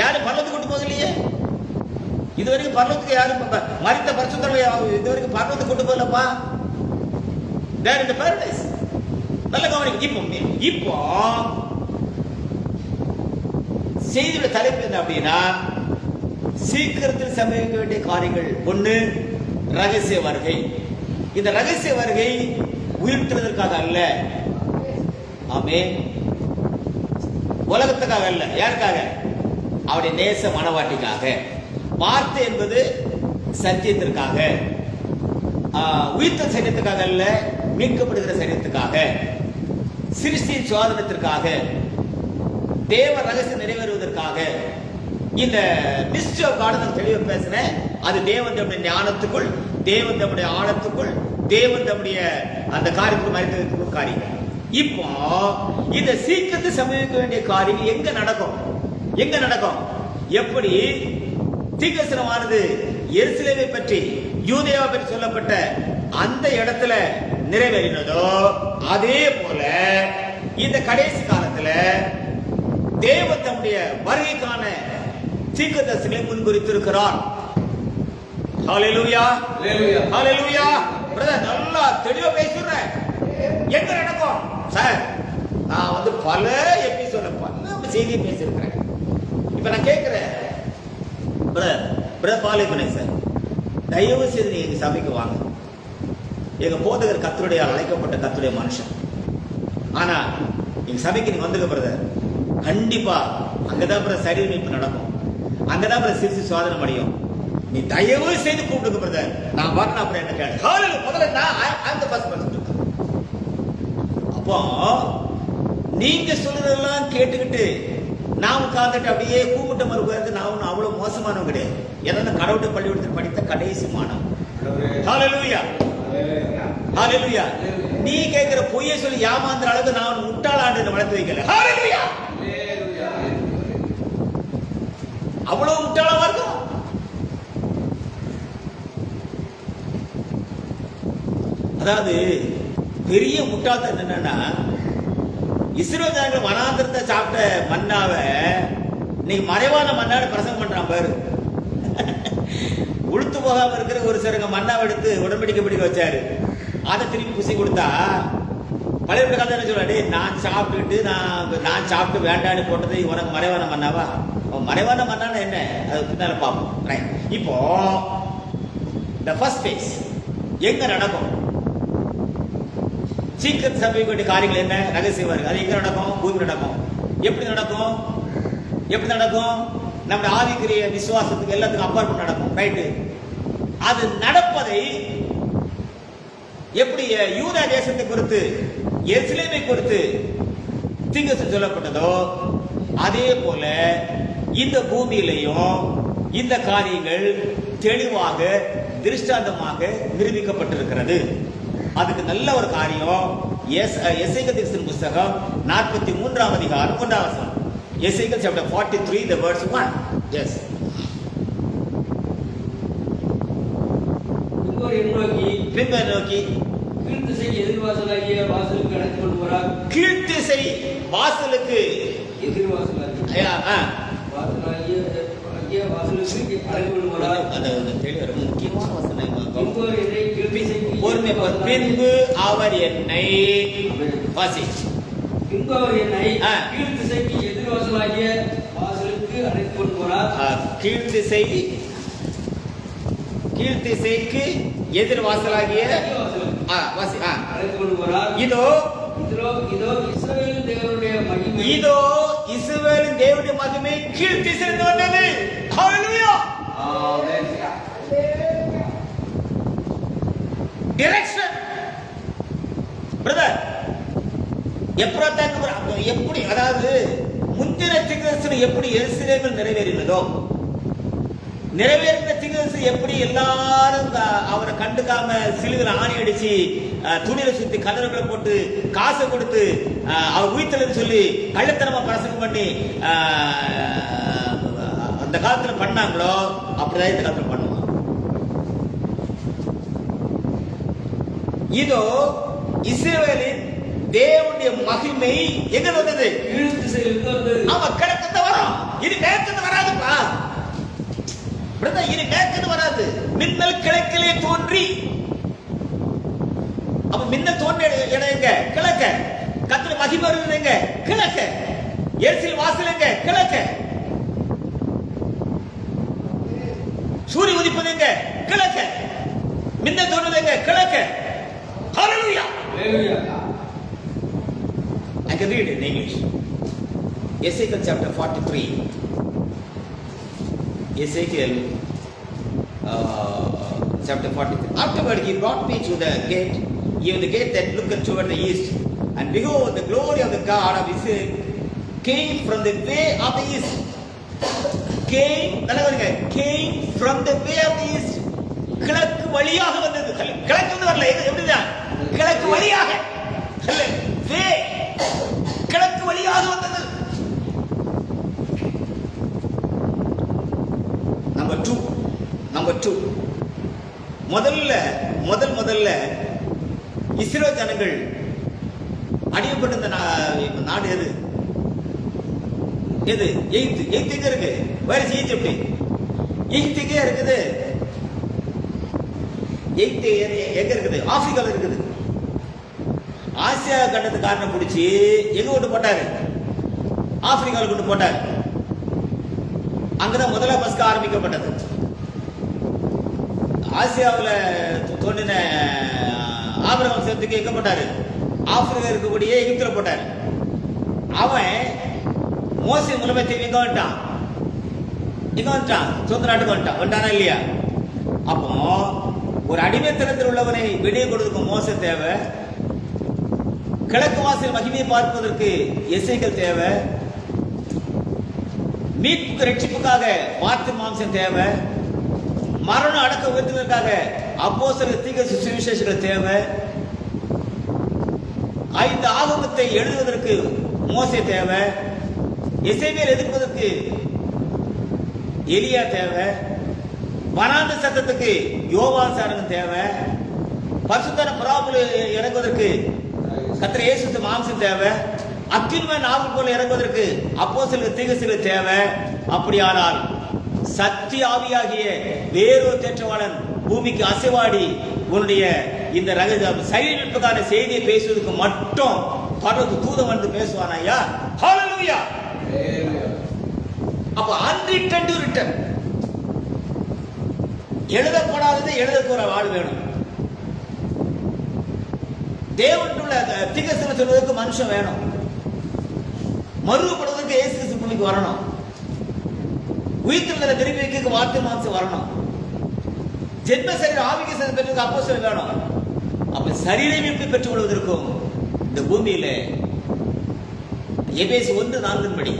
யாரும் பரலோகத்துக்கு விட்டு போகலையே. இதுவரைக்கும் பரலோகத்துக்கு யாரும் மரித்த பரிசுத்தரை இதுவரைக்கும் பரலோகத்துக்கு விட்டு போகலப்பா. They are in the paradise. நல்ல கவனிக்க. இப்போ செய்தியோட தலைப்பு என்ன அப்படின்னா, சீக்கிரத்தில் சம்பவிக்க வேண்டிய காரியங்கள். ஒண்ணு, ரகசிய வருகை. இந்த ரகசிய வருகை உயிர்த்தெழுதற்காக அல்ல. ஆமென். உலகத்துக்காக அல்ல. யாருக்காக? அவருடைய நேச மனவாட்டிக்காக. வார்த்தை என்பது சத்தியத்திற்காக. உயிர்த்த சரீரத்துக்காக அல்ல, மீட்கப்படுகிற சரீரத்துக்காக, சிருஷ்டியின் சுவாதனத்திற்காக, தேவ ரகசியம் நிறைவேறுவதற்காக. இந்த மிஸ்ட்ரி ஆஃப் காட் நான் தெளிவாக பேசுறேன். அது தேவன் தம்முடைய ஞானத்துக்குள், தேவன் தம்முடைய ஆழத்துக்குள், தேவன் தம்முடைய அந்த காரியத்துக்கு மறைந்திருக்கிற காரியம். இப்போ இந்த சீக்கிரத்தில் சம்பவிக்க வேண்டிய காரியம் எங்க நடக்கும்? எங்க நடக்கும்? எப்படி தீர்க்கதரிசனமானது எருசலேமை பற்றி, யூதேயாவை பற்றி சொல்லப்பட்ட அந்த இடத்துல நிறைவேறினதோ, அதே போல இந்த கடைசி காலத்துல தேவன் தம்முடைய வருகைக்கான தீர்க்கதரிசிகளை முன்குறித்திருக்கிறார். ஹல்லேலூயா, ஹல்லேலூயா. பிரதர் நல்லா தெளிவா பேசுறேன். எங்க நடக்கும் சார்? நான் பல எபிசோட பல செய்தியை பேசியிருக்கிறேன். இப்ப நான் கேட்கிறேன், பிரதர் பாலிபனை சார், தயவு செய்து நீங்க எங்க சபைக்கு வாங்க. எங்க போதகர் கர்த்தருடைய அழைக்கப்பட்ட கர்த்தருடைய மனுஷன். ஆனா எங்க சபைக்கு நீங்க வந்துருக்க பிரதர், கண்டிப்பா அங்கதான் பிரதர் சரீர மீட்பு நடக்கும். அங்கதான் பிரதர் சிறுசி சோதனை முடியும். நீ தயவு செய்து கூப்பிடுங்க பிரதர். நான் வரணும். அப்புறம் என்ன கேளு. முதல்ல நான் அப்போ நீங்க சொல்றதெல்லாம் கேட்டுக்கிட்டு நான் உட்கார்ந்துட்டு அப்படியே கூப்பிட்ட மறுபடியும் நான் ஒன்னும் அவ்வளவு மோசமானவங்க கிடையாது. ஏன்னா கடவுளை பள்ளிக்கூடத்தில் படித்த கடைசி மாணவன். ஹல்லேலூயா, ஹல்லேலூயா. நீ கேட்கிற பொய்யை சொல்லி ஏமாந்துற அளவுக்கு நான் முட்டாளாண்டு வளர்த்து வைக்கல. ஹல்லேலூயா, அவ்வளவு முட்டாளமா இருக்கும். அதாவது பெரிய முட்டாள்தனம் என்னன்னா, இஸ்ரவேல் ஜனங்கள் வனாந்திரத்தை சாப்பிட்ட மன்னாவை இன்னைக்கு மறைவான மன்னாவை பிரசங்கம் பண்றான் பாரு. உளுத்து போகாம இருக்கிற ஒரு சிலங்க மன்னாவை எடுத்து உடன்படிக்கை பிடிக்க வச்சாரு. அதை திருப்பி குசி கொடுத்தா பழைய காலத்துல என்ன சொல்றாரு, நான் சாப்பிட்டு வேண்டான்னு போட்டது உனக்கு மறைவான மன்னாவா? மறைவான மன்னான என்ன, அது பின்னால பார்ப்போம். இப்போ the first phase எங்க நடக்கும்? சீக்கிரம் சம்பவிக்க வேண்டிய காரியங்கள் என்ன? ரகசியம் வருது. அது எங்க நடக்கும்? பூமி நடக்கும். எப்படி நடக்கும்? எப்படி நடக்கும்? நம்முடைய ஆவிக்குரிய விசுவாசத்துக்கு எல்லாத்துக்கும் அப்பாற்பட்டு நடக்கும். ரைட்டு. அது நடப்பதை எப்படி யூதா தேசத்தை குறித்து எருசலேமை குறித்து தீர்க்கதரிசனம் சொல்லப்பட்டதோ அதே போல இந்த பூமியிலையும் இந்த காரியங்கள் தெளிவாக திருஷ்டாந்தமாக நிரூபிக்கப்பட்டிருக்கிறது. அதுக்கு நல்ல ஒரு காரியம் எசேக்கியேல் தீர்க்கதரிசன புத்தகம் 43ஆம் அதிகாரம் 1ஆம் வசனம். எசேக்கியேல் chapter 43 the verse 1. Yes. பின்பு நோக்கி கீழ்த்திசை எதிர்வாசலாகிய வாசலுக்கு அழைத்து கொண்டு போறார். கீழ்த்திசை வாசலுக்கு எதிர்வாசலாகிய வாசலுக்கு அழைத்து கொண்டு போறார். அது முக்கியமான வசனம். பின்பு என்னை கீழ்த்திசைக்கு பின்பு அவர் என்னை வாசி பின்பு அவர் என்னை கீழ்த்திசைக்கு எதிர்வாசலாகிய வாசலுக்கு அழைத்து கொண்டு போறார். கீழ்த்திசைக்கு எதிர்வாசலாகிய வாசி அழைத்து கொண்டு போறார். இதோ இஸ்ரவேலின் தேவனுடைய மகிமை, இதோ இஸ்ரவேலின் தேவனுடைய மகிமை கீழ்த்திசையிலிருந்து வந்தது. ஹல்லேலூயா. ஆமென். டைரக்ஷன் பிரதர் எப்படி, அதாவது முந்தின தீர்க்கதரிசனம் எப்படி எருசலேமில் நிறைவேறினதோ, நிறைவேறின தீர்க்கதரிசனம் எப்படி எல்லாரும் அவரை கண்டுக்காம சிலுவையில் ஆணி அடிச்சு துணியில சுத்தி கதவுகளை போட்டு காசை கொடுத்து அவர் உயிர்த்தலன்னு சொல்லி கள்ளத்தனமா பிரசங்கம் பண்ணி அந்த காலத்துல பண்ணாங்களோ அப்படிதான் இந்த காலத்துல பண்ணுவாங்க. இதோ இஸ்ரவேலின் தேவனுடைய மகிமை எங்க வந்தது? ஆமா, கிழக்கு வரும். இது மேற்கு வராதுப்பா. இனி மேற்கு வராது. மின்னல் கிழக்கிலே தோன்றி, அப்ப மின்னல் தோன்றிய இடம் எங்க? கிழக்க. கர்த்தருடைய மகிமை வருது எங்க? கிழக்க. எருசலேம் வாசல் எங்க? கிழக்க. சூரிய உதிப்பது எங்க? கிழக்க. மின்னல் தோன்றுவது எங்க? கிழக்க. Hallelujah. Hallelujah. I can read it in English. Ezekiel chapter 43. Ezekiel chapter 43. Afterward he brought me to the gate, even the gate that looked toward the east. And behold, the glory of the God of Israel came from the way of the east. Came from the way of the east. கிழக்கு வழியாக வந்தது. கிழக்கு வந்து வரல. எப்படிதான்? கிழக்கு வழியாக. கிழக்கு வழியாக வந்தது. நம்பர் 2 முதல்ல இஸ்ரேல் ஜனங்கள் அடிமைப்பட்ட நாடு எது? எகிப்து எங்க இருக்கு? Where is Egypt? எகிப்து எங்க இருக்குது? எகிப்து எங்க இருக்குது? ஆப்பிரிக்கால இருக்குது. ஆசியா கண்டத்துக்காரனை பிடிச்சி எங்க கொண்டு போட்டாரு? ஆப்பிரிக்காவில் கொண்டு போட்டாரு. அங்கதான் முதல்ல பஸ்கா ஆரம்பிக்கப்பட்டது. ஆசியாவில் தோன்றின ஆபிரகாம் சேர்த்துக்கு எங்க போட்டாரு? ஆப்பிரிக்கா இருக்கக்கூடிய எகிப்துல போட்டாரு. அவன் மோசே மூலமே எங்க வந்துட்டான்? சொந்த நாட்டுக்கு வந்துட்டானா இல்லையா? அப்போ ஒரு அடிமைத்தனத்தில் உள்ளவனை வெளியே கொடுக்க மோசே தேவை. கிழக்கு வாசல் மகிமையை பார்ப்பதற்கு எசேக்கியேல் தேவை. மீட்புக்கு ரட்சிப்புக்காக வார்த்தை மாம்சம் தேவை. மரணம் அடக்க உயர்த்துவதற்காக அப்போஸ்தலர் தீர்க்கதரிசி சுவிசேஷங்கள் தேவை. 5 ஆகமத்தை எழுதுவதற்கு மோசே தேவை. எசேக்கியேல் எதிர்ப்பதற்கு எலியா தேவை. வனாந்த சத்தத்துக்கு யோவான் சாரன் தேவை. பரிசுத்தன புறாவுல இறங்குவதற்கு கர்த்தர் இயேசு மாம்சம் தேவை. அக்கினிமேல் நாவல் போல இறங்குவதற்கு அப்போஸ்தலர் தீர்க்கதரிசிகள் தேவை. அப்படியானால் சத்திய ஆவியாகிய வேறொரு தேற்றவாளன் பூமிக்கு அசைவாடி உன்னுடைய இந்த சைனிப்புக்கான செய்தியை பேசுவதற்கு மட்டும் பரலோக தூதன் வந்து பேசுவான் ஐயா. ஹல்லேலூயா. அப்ப unwritten to written, எழுதப்படாததை எழுதக்கூற ஆள் வேணும். தேவனுள்ள தீர்க்கதரிசனம் சொல்வதற்கு மனுஷன் வேணும். மறுபடுவதற்கு இயேசு கிறிஸ்து பூமிக்கு வரணும். உயிர்த்தெழுதலை திரும்பி வைக்க வார்த்தை மாம்சம் வரணும். ஜென்ம சரீர ஆவிக சரீரம் பெற்றதுக்கு அப்போஸ்தலர் வேணும். அப்ப சரீர மீட்பை பெற்றுக் கொள்வதற்கும் இந்த பூமியில எபேசு 1:4 படி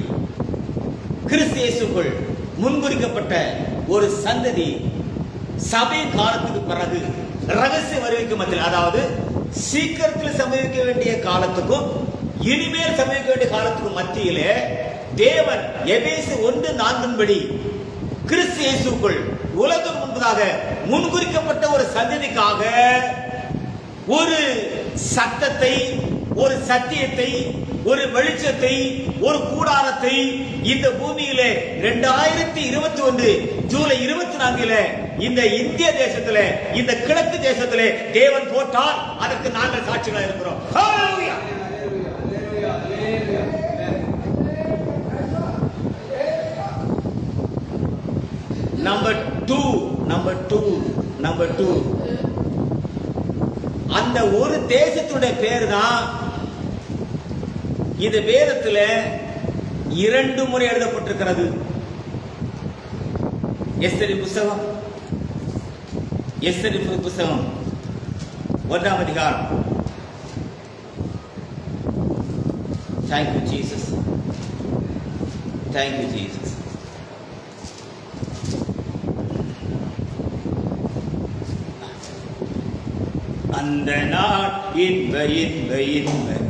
கிறிஸ்து இயேசுக்குள் முன்குறிக்கப்பட்ட ஒரு சந்ததி சபை காலத்துக்கு பிறகு ரகசிய வருகைக்கு மத்தியில், அதாவது சீக்கிரத்தில் சம்பவிக்க வேண்டிய காலத்துக்கும் இனிமேல் சம்பவிக்க வேண்டிய காலத்துக்கும் மத்தியிலே தேவன் எபேசு 1:4 படி கிறிஸ்து இயேசுக்குள் உலகம் முன்பதாக முன்குறிக்கப்பட்ட ஒரு சந்ததிக்காக ஒரு சத்தத்தை, ஒரு சத்தியத்தை, ஒரு வெளிச்சத்தை, ஒரு கூடாரத்தை இந்த பூமியிலே 2021 ஜூலை 24 இந்த இந்திய தேசத்திலே, இந்த கிழக்கு தேசத்திலே தேவன் போட்டால் அதற்கு நாங்கள் சாட்சிகளாக இருக்கிறோம். ஹல்லேலூயா. நம்பர் 2 அந்த ஒரு தேசத்துடைய பேர் தான் இந்த வேதத்துல 2 முறை எழுதப்பட்டிருக்கிறது. எஸ்தரின் புஸ்தகம் 1ஆம் அதிகாரம். Thank you Jesus. Thank you Jesus. அந்த நாள் இன்ப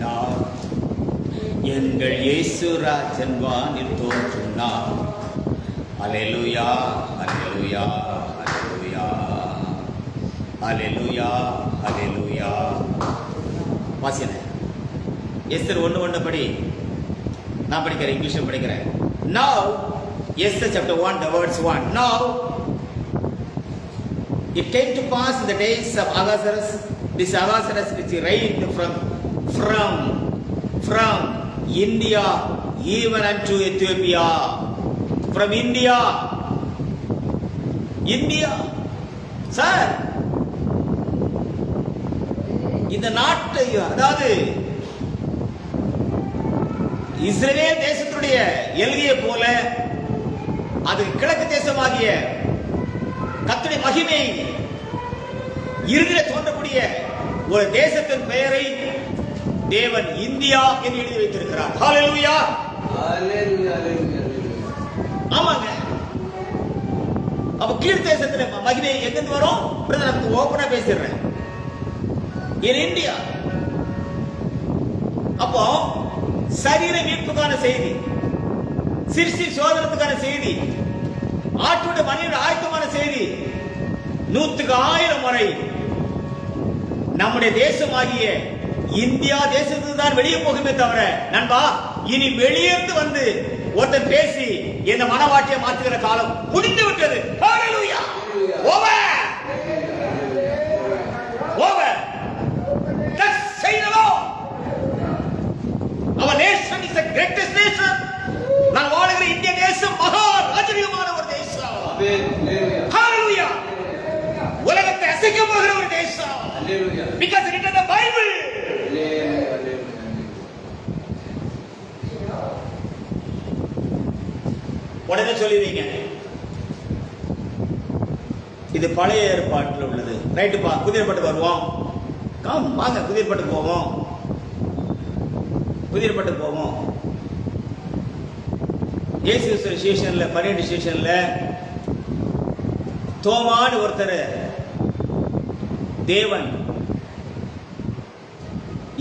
நாள், எங்கள் இயேசு ராஜன் வானில் தோன்றும் நாள். அல்லேலூயா, அல்லேலூயா, அல்லேலூயா, அல்லேலூயா, அல்லேலூயா. வாசியனே எஸ்தர் 1:1 படி. நான் படிக்கிறேன், இங்கிலீஷ்ல படிக்கிறேன். Now Esther chapter 1 the words 1. Now it came to pass in the days of Ahasuerus, this Ahasuerus which reigned from India even unto Ethiopia. From India. Sir, இந்த நாட்டை, அதாவது இஸ்ரவேல் தேசத்துடைய எல்கையை போல அது கிழக்கு தேசமாகிய கர்த்தருடைய மகிமை இறுதியில் தோன்றக்கூடிய ஒரு தேசத்தின் பெயரை தேவன் இந்தியா என்று எழுதி வைத்திருக்கிறார். ஹல்லேலூயா, ஹல்லேலூயா, ஹல்லேலூயா. ஆமாங்க. அப்ப கீழ் தேசத்தின் மகிமை எங்கிருந்து வரும்? நான் ஓபனா பேசிடுறேன். In India. அப்போ சரீர மீட்புக்கான செய்தி, சிருஷ்டி சோதனத்துக்கான செய்தி, ஆட்டுடைய மனித ஆயத்தமான செய்தி 100,000 முறை நம்முடைய தேசமாகிய இந்தியா தேசத்துக்கு தான் வெளியே போகுமே தவிர, நண்பா, இனி வெளியேந்து வந்து ஒருத்தன் பேசி என்ன மனவாட்டியை மாற்றுகிற காலம் முடிந்து விட்டது. ஹல்லேலூயா. Over. Thus say the Lord. Our nation is the greatest nation. நான் வாழுகிற இந்திய தேசம் மகா ராஜரீகமான ஒரு தேசம். ஹல்லேலூயா. உலகத்தை அசைக்க போகிற ஒரு தேசம். ஹல்லேலூயா. Because it is in the Bible. உடனே சொல்லிடுவீங்க, இது பழைய ஏற்பாட்டில் உள்ளது. ரைட்டுப்பா, புதிய ஏற்பாட்டுக்கு வருவோம். வாங்க, புதிய ஏற்பாட்டுக்கு போவோம். இயேசு ஸ்டேஷன்ல 12 ஸ்டேஷன்ல தோமான்னு ஒருத்தர் தேவன்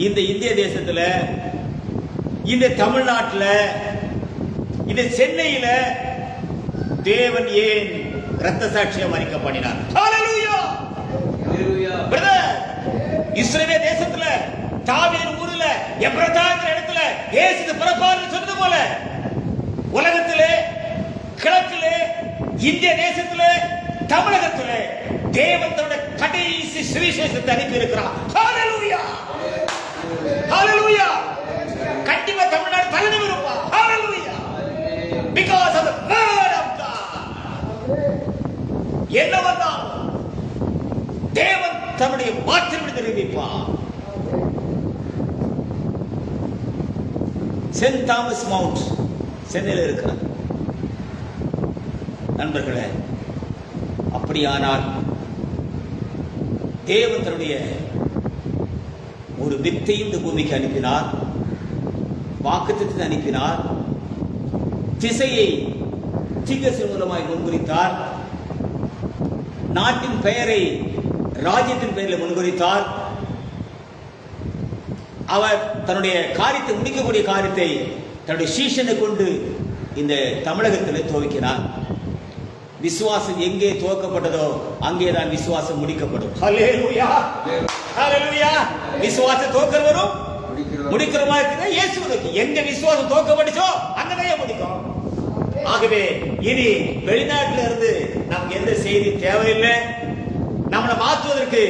இந்த இந்திய தேசத்துல, இந்த தமிழ்நாட்டுல, இந்த சென்னையில தேவன் ஏன் இரத்த சாட்சியம் அறிக்கை பண்ணினார்? ஹல்லேலூயா, ஹல்லேலூயா. பிரதர், இஸ்ரவேல் தேசத்துல தாவீது ஊர்ல எப்ராத்தாங்கிற இடத்துல இயேசு பிறப்பார்னு சொன்னது போல உலகத்திலே, கிழக்கிலே, இந்திய தேசத்திலே, தமிழகத்திலே தேவன் தன்னுடைய கடைசி சுவிசேஷத்தை அனுப்பி இருக்கிறார். ஹல்லேலூயா, ஹல்லேலூயா. கண்டிப்பா தமிழ்நாடு தலைமை இருப்பா. ஹல்லேலூயா. Because of the word of God. என்ன வந்தாலும் தேவன் தன்னுடைய வார்த்தையை தெரிவிப்பார். சென்ட் தாமஸ் மவுண்ட் சென்னையில் இருக்கிறார். நண்பர்களே, அப்படியானால் தேவன் தன்னுடைய ஒரு வித்தையும் இந்த பூமிக்கு அனுப்பினார், வாக்குத்தத்தத்தை அனுப்பினார், திசையை தீர்க்கதரிசி மூலமாய் முன்குறித்தார், நாட்டின் பெயரை ராஜ்யத்தின் பெயரில் முன்குறித்தார். அவர் தன்னுடைய காரியத்தை முடிக்கக்கூடிய காரியத்தை தன்னுடைய சீஷனை கொண்டு இந்த தமிழகத்தில் துவக்கினார். விசுவாசம் எங்கே துவக்கப்பட்டதோ அங்கேதான் விசுவாசம் முடிக்கப்படும். ஹல்லேலூயா, ஹல்லேலூயா. விசுவாசம் துவக்கிறவரும் முடிக்கிறவமா இருக்கிற இயேசுவுக்கு எங்க விசுவாசம் துவக்கப்பட்டுச்சோ அங்கதான் முடிக்கும். ஆகவே இனி வெளிநாட்டில இருந்து நமக்கு எந்த செய்தி தேவையில்லை. நம்மளை மாற்றுவதற்கு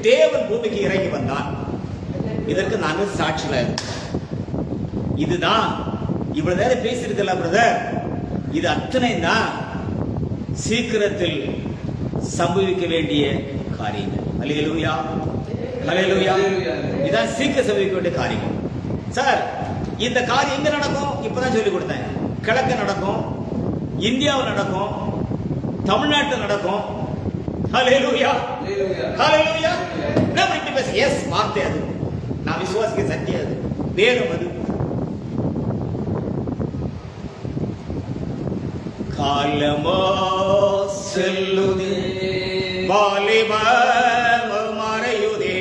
தேவன் பூமிக்கு இறங்கி வந்தார். இதற்கு நாங்கள் சாட்சியில இதுதான் இவ்வளவு நேரம் பேசியிருக்கல பிரதர். இது அத்தனை தான் சீக்கிரத்தில் சம்பவிக்க வேண்டிய காரியங்கள். அல்லேலூயா, அல்லேலூயா. இதான் சீக்கிரம் சம்பவிக்க வேண்டிய காரியங்கள். சார், இந்த காரியம் எங்க நடக்கும்? இப்பதான் சொல்லி கொடுத்தேன். கிழக்கு நடக்கும், இந்தியாவில் நடக்கும், தமிழ்நாட்டில் நடக்கும். அல்லேலூயா, அல்லேலூயா. நம்ம இப்படி பேச எஸ் வார்த்தை அது, நான் விசுவாசிக்க சத்தியம் அது, வேதம் அது. காலமோ செல்லுதே, வாலிபம் மறையுதே,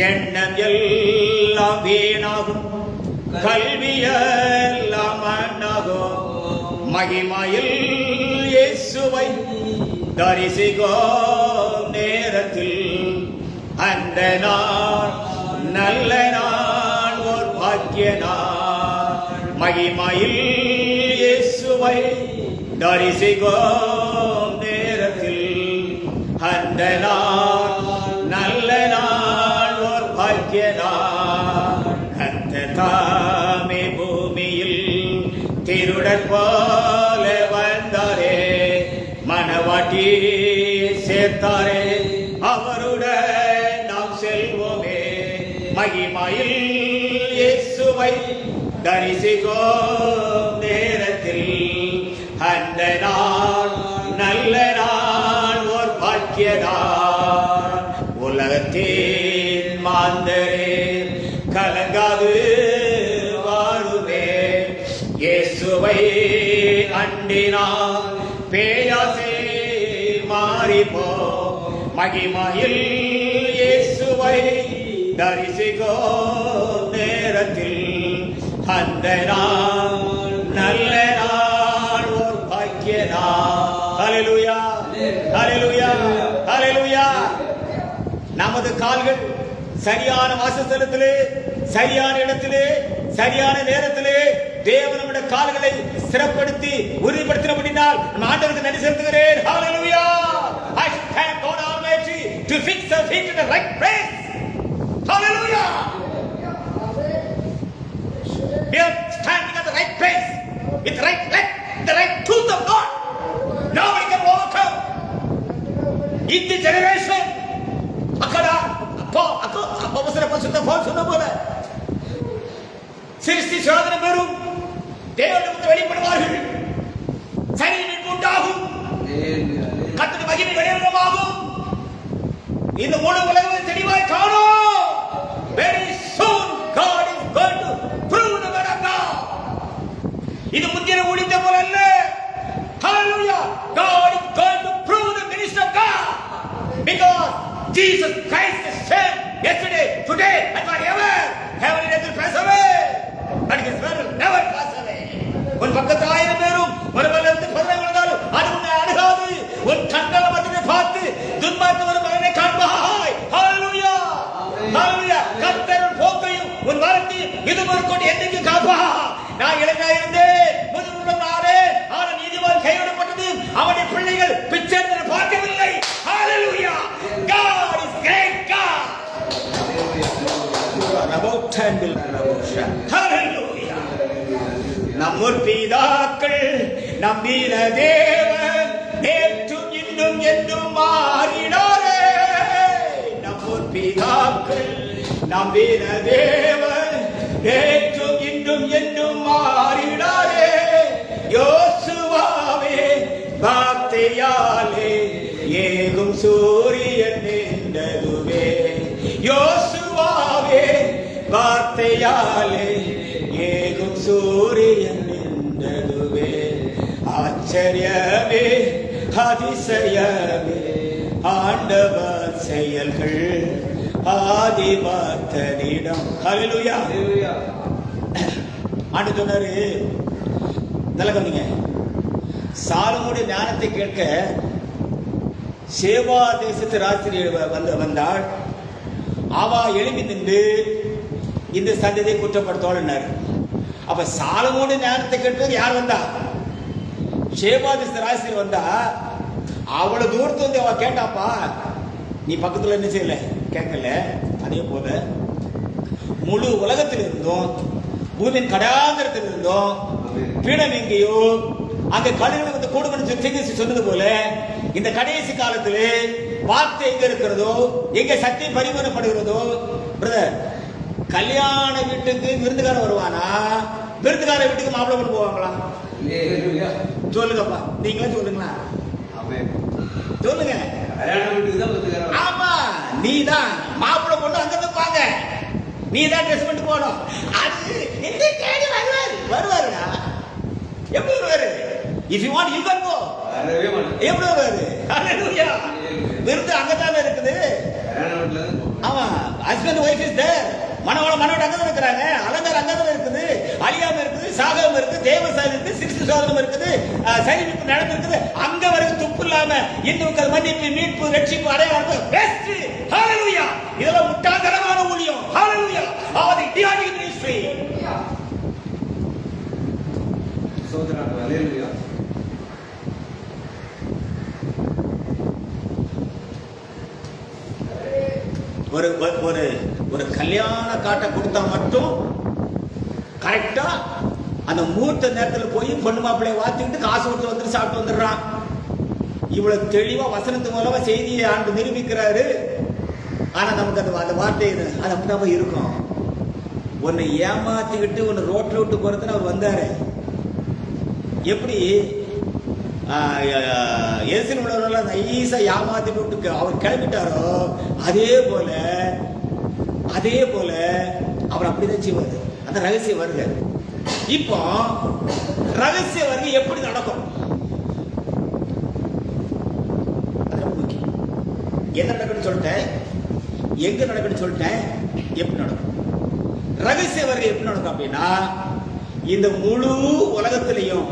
எண்ணம் எல்லாம் வீணாகும், கல்வியெல்லாம் மண்ணாகும், மகிமையில் இயேசுவை தரிசிக்கும் நேரத்தில் அந்த நாள் நல்ல நாள், ஓர் பாக்கிய நாள். மகிமையில் இயேசுவை தரிசிக்கும் நேரத்தில் அந்த நாள் நல்ல நாள், ஓர் பாக்கிய நாள். கர்த்தர் தாமே பூமியில் திருடர் போல வந்தாரே, மணவாட்டி சேர்த்தாரே, அவருடன் நாம் செல்வோமே. மகிமையில் இயேசுவை தரிசிக்கும் நேரத்தில் அந்த நாள் நல்ல நாள், ஓர் பாக்கிய நாள். உலகத்தின் மாந்தரே கலங்காது வாழுவே, இயேசுவை அண்டினால் பேயாசே மாறிப்போ. மகிமையில் இயேசுவை தரிசிக்கும் நேரத்தில் அந்த நாள் நல்ல நாள், ஓர் பாக்கிய நாள். ஹல்லேலூயா, ஹல்லேலூயா, ஹல்லேலூயா. நமது கால்கள் சரியான வாசஸ்தலத்திலே, சரியான இடத்திலே, சரியான நேரத்திலே தேவன் நம்முடைய கால்களை ஸ்திரப்படுத்தி உறுதிப்படுத்தினால் நம்ம ஆண்டவருக்கு நன்றி செலுத்துகிறேன். ஹல்லேலூயா. I thank God Almighty to fix our feet in the right place. Hallelujah. We are standing at the right place with the right leg, the right truth of God. Nobody can overcome. In the generation, akada அப்போ சொன்ன போல சிருஷ்டி சோதனை பெறும், தேவனுக்கு வெளிப்படுவார்கள், சரீர மீட்பு உண்டாகும், கர்த்தருடைய மகிமை வெளியேறமாகும். இந்த முழு உலகத்தை தெளிவாய் காணும். Very soon God is going to prove the word of God. இது முந்தின ஊழியத்தை போல அல்ல. Hallelujah. God is going to prove the ministry of God. Because Jesus Christ is same yesterday, today and forever. Heaven and earth will pass away, but His word will never pass away. உன் பக்கத்து 1000 பேரும் ஒருவரிலிருந்து 10 வந்தாலும் அது உன்னை அணுகாது. உன் கண்களை மட்டுமே பார்த்து துன்மார்க்க ஒரு மகனை காண்பாய். ஹalleluya, ஹalleluya. கர்த்தர் போக்கையும் உன் வார்த்தையும் இது கொண்டு என்னைக்கு காப்பா. நான் இளைஞனா இருந்தேன், முதுகுள்ளம் ஆறேன், ஆனா நீதிமான் கைவிடப்பட்டது, அவனுடைய பிள்ளைகள் பிச்சை பார்க்கவில்லை. ஹalleluya. God is great God. Hallelujah. நம்முர் பிதாக்கள் நம்பின தேவன் நேற்றும் இன்னும் என்றும் மாறினாரே. நம்முர் பிதாக்கள் நம்பின தேவன் நேற்றும் இன்னும் என்றும் மாறினாரே. யோசுவாவே வார்த்தையாலே ஏகும் சூரியன் நின்றதுவே. யோசுவாவே காலே ஏகும் சூரியன் நின்றதுவே ஆச்சரியமே அதிசயமே ஆண்டவர் செயல்கள் ஆதிபக்தனிடம். ஹல்லேலூயா. ஆண்டு சொன்னாரு, தலைக்கவனிங்க, சாலமோனுடைய ஞானத்தை கேட்க சேவா தேசத்து ராத்திரி வந்தாள். அவா எழுப்பி நின்று இந்த சந்ததியை குற்றப்படுத்தோள்னார். அப்ப சாலமோனுடைய ஞானத்தை கேட்டது யார் வந்தா? சேவா தேசத்து ராத்திரி வந்தா. அவ்வளவு தூரத்து வந்து அவ கேட்டாப்பா, நீ பக்கத்துல என்ன செய்யல, கேட்கல. அதே போல முழு உலகத்தில் இருந்தும் பூமியின் கடாந்திரத்தில் இருந்தும் பீடம் எங்கேயோ அங்க கழுகுகள் வந்து கூடுமனு சொன்னது போல இந்த கடைசி காலத்தில் வார்த்தை எங்க இருக்கிறதோ, எங்க சத்தியம் பரிமாறப்படுகிறதோ, பிரதர், கல்யாண வீட்டுக்கு விருந்துகாரன் வருவானா, விருந்துகார வீட்டுக்கு மாப்பிள்ளை கொண்டு போவாங்களா? சொல்லுங்கப்பா, நீங்களே சொல்லுங்களா? சொல்லுங்க. ஆமா, நீ தான் மாப்பிள்ளை கொண்டு அங்கிருந்து பாங்க, நீ தான் ட்ரெஸ் பண்ணிட்டு போகணும். அது தேடி வருவாருடா. எப்படி வருவாரு? If you want, you can go. எப்படி வருவாரு? Hallelujah. விருந்து அங்கதானே இருக்குது. ஆமா, ஹஸ்பண்ட் ஒய்ஃப் இஸ் தேர். மனவள மனவட அங்கதான் இருக்கிறாங்க. அலங்காரம் அங்கதான் இருக்குது. அழியாம இருக்குது, சாகாம இருக்குது, தேவசாயம் இருக்குது, சிறுசு சோதனம் இருக்குது, சைனிப்பு நடந்து இருக்குது. அங்க வரைக்கும் துப்பு இல்லாம இன்னும் மன்னிப்பு, மீட்பு, ரட்சிப்பு, அடையாளம் பெஸ்ட். ஹalleluya. இதெல்லாம் முட்டாள்தனமான ஊழியம். ஹalleluya. ஆதி தியாகி மினிஸ்ட்ரி. சோதரன் ஹalleluya. ஒரு ஒரு ஒரு கல்யாண காட்டை கொடுத்தா மட்டும் கரெக்டா அந்த மூர்த்த நேரத்தில் போய் பொண்ணு மாப்பிள்ளைய வாத்திட்டு காசு கொடுத்து வந்து சாப்பிட்டு வந்துடுறான். இவ்வளவு தெளிவா வசனத்து மூலமா செய்தியை ஆண்டு நிரூபிக்கிறாரு. ஆனா நமக்கு அந்த வார்த்தை அது அப்படிதான் இருக்கும். உன்னை ஏமாத்திக்கிட்டு உன்னை ரோட்ல விட்டு போறதுன்னு அவர் வந்தாரு. எப்படி எரிசல் உள்ளவர்கள் நைசா ஏமாத்திட்டு விட்டு அவர் கிளம்பிட்டாரோ, அதே போல அவர் அப்படிதான் செய்வாரு. அந்த ரகசிய வருகை. இப்போ ரகசிய வருகை எப்படி நடக்கும்? என்ன நடக்குன்னு சொல்லிட்டேன், எங்க நடக்குன்னு சொல்லிட்டேன், எப்படி நடக்கும்? ரகசிய வருகை எப்படி நடக்கும் அப்படின்னா, இந்த முழு உலகத்திலையும்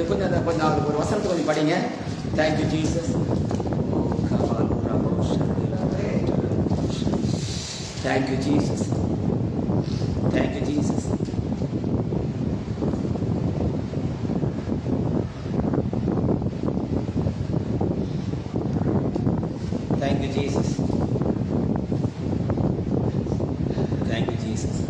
கொஞ்சம் ஒரு வசனத்தை கொஞ்சம் படிங்க. Thank you Jesus. Thank you Jesus. Thank you Jesus. Thank you Jesus. Thank you Jesus.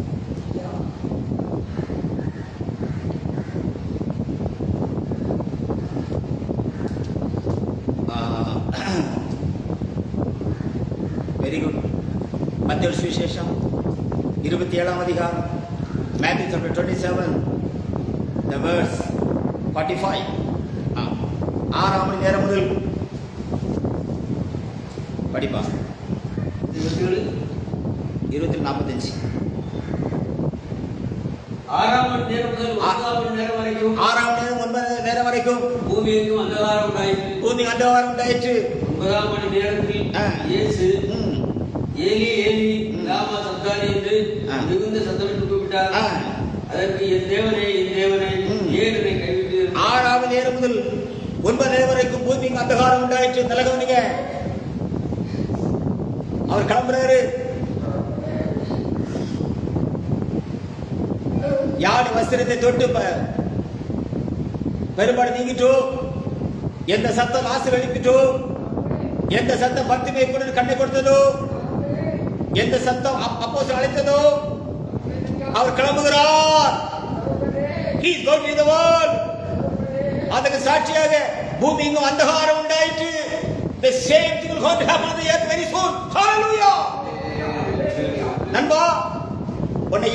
Very good. மத்தேயு சுவிசேஷம் 27ஆம் அதிகாரம், Matthew chapter 27, the verse 45. 6 மணி நேரம் முதல் படிப்பா. 20:45. 6 மணி நேரம் முதல் 9 மணி நேரம் வரைக்கும் 9 நேரம் வரைக்கும் பூமிக்கு அந்தகாரம் உண்டாயிற்று. பூமிக்கு அந்தகாரம் உண்டாயிற்று. 9ஆம் மணி நேரத்தில் இயேசு ஏலி ஏலி லாமா சப்தானி என்று மிகுந்த சத்தமிட்டு கூப்பிட்டார். அதற்கு என் தேவனே என் தேவனே ஏன் என்னை கைவிட்டீர்? 6 நேரம் முதல் 9 நேரம் வரைக்கும் பூமிக்கு அந்தகாரம் உண்டாயிற்று. நல்ல கவனிங்க. அவர் கிளம்புறாரு. யாரு வஸ்திரத்தை தொட்டு பெரும்பாடு நீங்கிட்டோ, எந்த சத்தம் ஆசிர் எழுப்பிட்டோ, எந்த சத்தம் பக்தி மேற்கொண்டு கண்ணை கொடுத்ததோ, எந்த சத்தம் அப்போஸ்தலர் அழைத்ததோ, அவர் கிளம்புகிறார். He is going to the world. அதுக்கு சாட்சியாக பூமி எங்கும் அந்தகாரம் உண்டாயிற்று. The same thing will going to happen on the earth very soon. Hallelujah. நண்பா, உன்னை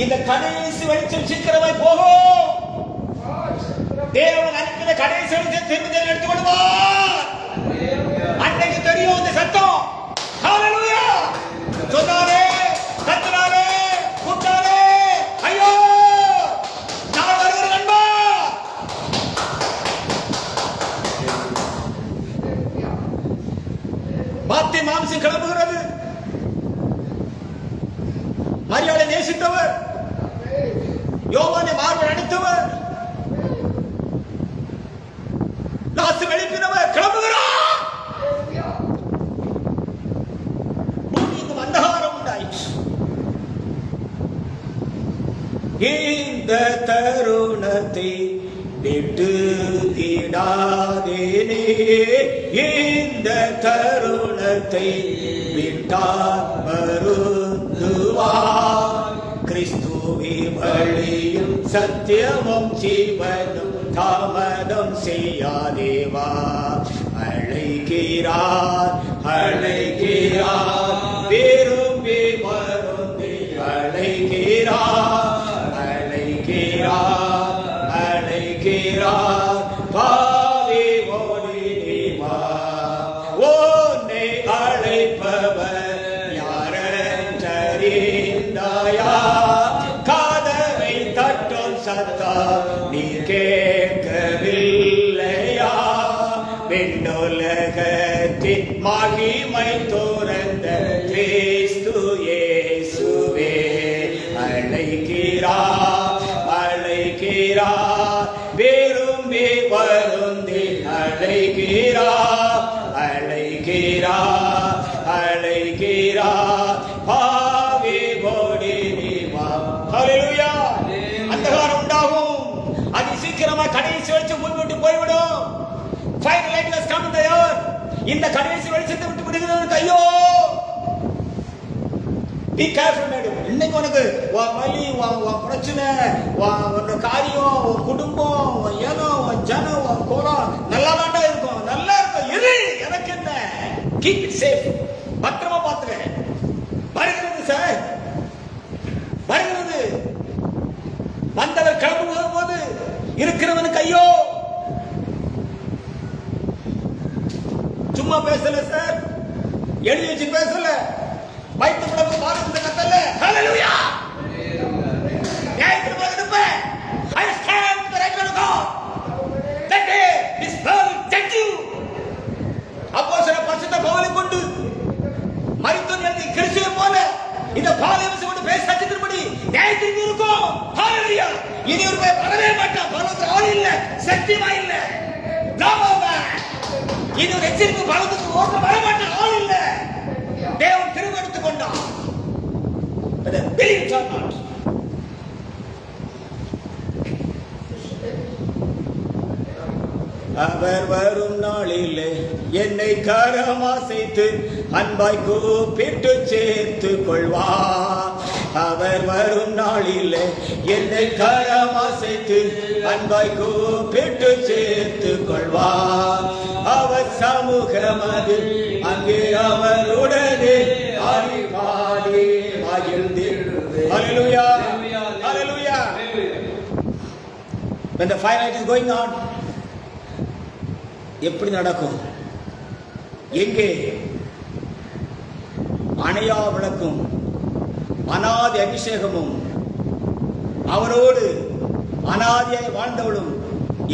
இந்த கடைசி வெளிச்சம் சீக்கிரமாய் போகும். தேவன் அனுப்பின கடைசி வெளிச்சம் திரும்பி எடுத்துக் கொள்வார். அன்னைக்கு தெரியும் இந்த சத்தம். ஹalleluya. சொன்னாரே, கத்தினாரே, கூப்பிட்டாரே, தருணத்தை விட்டு விடாதேனே, இந்த தருணத்தை விட்டால் வருந்துவார். கிறிஸ்துவே வழியும் சத்தியமும் ஜீவனும் தாமதம் செய்யாதேவா. அழைக்கிறார் அழைக்கிறார் விரும்பி வருந்தி அழைக்கிறார் அழைக்கிறார் அழைக்கிறார். பாவி ஓடி நீ வா, உன்னை அழைப்பவர் யாரென்றறிந்தாயா? காதலை தட்டும் சத்தம் நீ கேட்கவில்லையா? விண்ணுலகத்தின் மகிமை துறந்த கிறிஸ்து இயேசுவே அழைக்கிறார் அழைக்கிறார் விரும்பி வருந்தி அழைக்கிறார் அழைக்கிறார் அழைக்கிறார். பாவி ஓடி நீ வா. ஹல்லேலூயா. அந்தகாரம் உண்டாகும், அது சீக்கிரமா கடைசி வெளிச்சம் முன்விட்டு போய்விடும். Final light has come in the earth. இந்த கடைசி வெளிச்சத்தை விட்டு விடுகிறவனுக்கு ஐயோ. Be careful madam. இன்னைக்கு உனக்கு உன் வலி, உன் பிரச்சனை, உன் காரியம், உன் குடும்பம், உன் ஏனம், உன் ஜனம், உன் கோலம் நல்லா தாண்டா இருக்கும், நல்லா இருக்கும். இரு, எனக்கு என்ன? Keep it safe. பத்திரமா பாத்துறேன். வருகிறது சார், வருகிறது. வந்தவர் கிளம்புகிற போது இருக்கிறவனுக்கு ஐயோ. சும்மா பேசல சார், எழுதி வச்சு பேசல, வைத்து விடவு பாருங்க கத்தல. ஹalleluya. ஏய் திரும்ப I stand the right of God. That day this world judge you. அப்போஸ்தலர் பரிசுத்த பவுலை கொண்டு மரித்தோர் எழுதி கிறிஸ்துவை போல இந்த பாலியம்ஸ் கொண்டு பேச சத்தியத்தின்படி நியாயத்திற்கு இருக்கும். ஹalleluya. இனி ஒரு வரவே மாட்டான். பரலோகத்தில் ஆள் இல்ல, சத்தியமா இல்ல. நாமமா இது ஒரு எச்சரிப்பு. பரலோகத்துக்கு ஓட்ட வர மாட்டான், ஆள் இல்ல. தேவன் திரும்ப எடுத்துக் கொண்டான். Believe it or not. அவர் வரும் நாளிலே என்னை கரமாசைத்து அன்பாய் கூப்பிட்டு சேர்த்து கொள்வார். அவர் வரும் நாளிலே என்னை கரமாசைத்து அன்பாய் கூப்பிட்டு சேர்த்து கொள்வார். அவர் சமூகமது அங்கே அவருடனே ஆடி பாடி மகிழ்ந்திடுவேன். Hallelujah. Hallelujah. When the fire light is going on, எப்படி நடக்கும்? எங்கே? அணையா விளக்கும் அனாதி அபிஷேகமும் அவரோடு அனாதியாய் வாழ்ந்தவளும்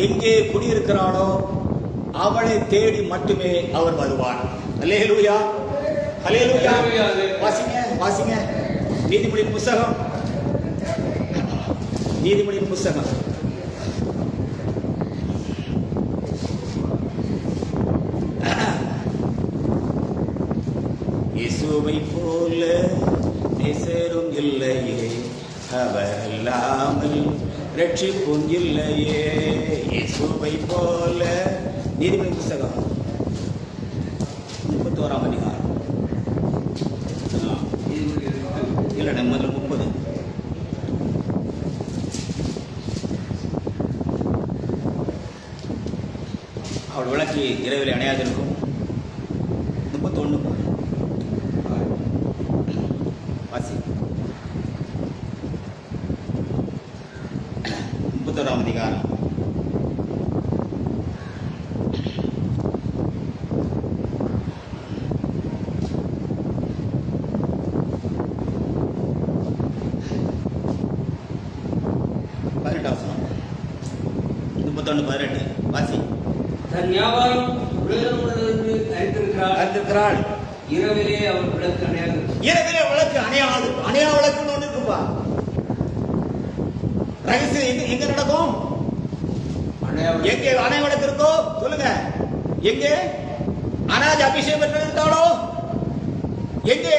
எங்கே குடியிருக்கிறாளோ அவளை தேடி மட்டுமே அவர் வருவார். அல்லேலூயா, அல்லேலூயா. வாசிங்க, வாசிங்க. நீதிமொழியின் புத்தகம், நீதிமொழியின் புத்தகம் இயேசுவை போல நேசரும் இல்லையே, அவர் இல்லாமல் ரட்சிப்பும் இல்லையே. இயேசுவை போல. நீதிமொழி புத்தகம் 31ஆம் அதிகாரம். இல்ல முதல்ல 30. அவள் விளக்கு இரவில் அணையாதிருக்கும். 31 வாசி. 31ஆம் அதிகாரம். வாசி. தன் வியாபாரம் உலகம் முழுவதற்கு அறிந்திருக்கிறாள். இரவிலே அவர் விளக்கு அணையாது. இரவிலே விளக்கு அணையாது. அணையா விளக்குன்னு ஒண்ணு இருக்குப்பா. ரகசியம் எங்க நடக்கும்? எங்கே அணைய விளக்கு இருக்கோ சொல்லுங்க. எங்கே அனாஜ அபிஷேகம் பெற்றிருந்தாலோ, எங்கே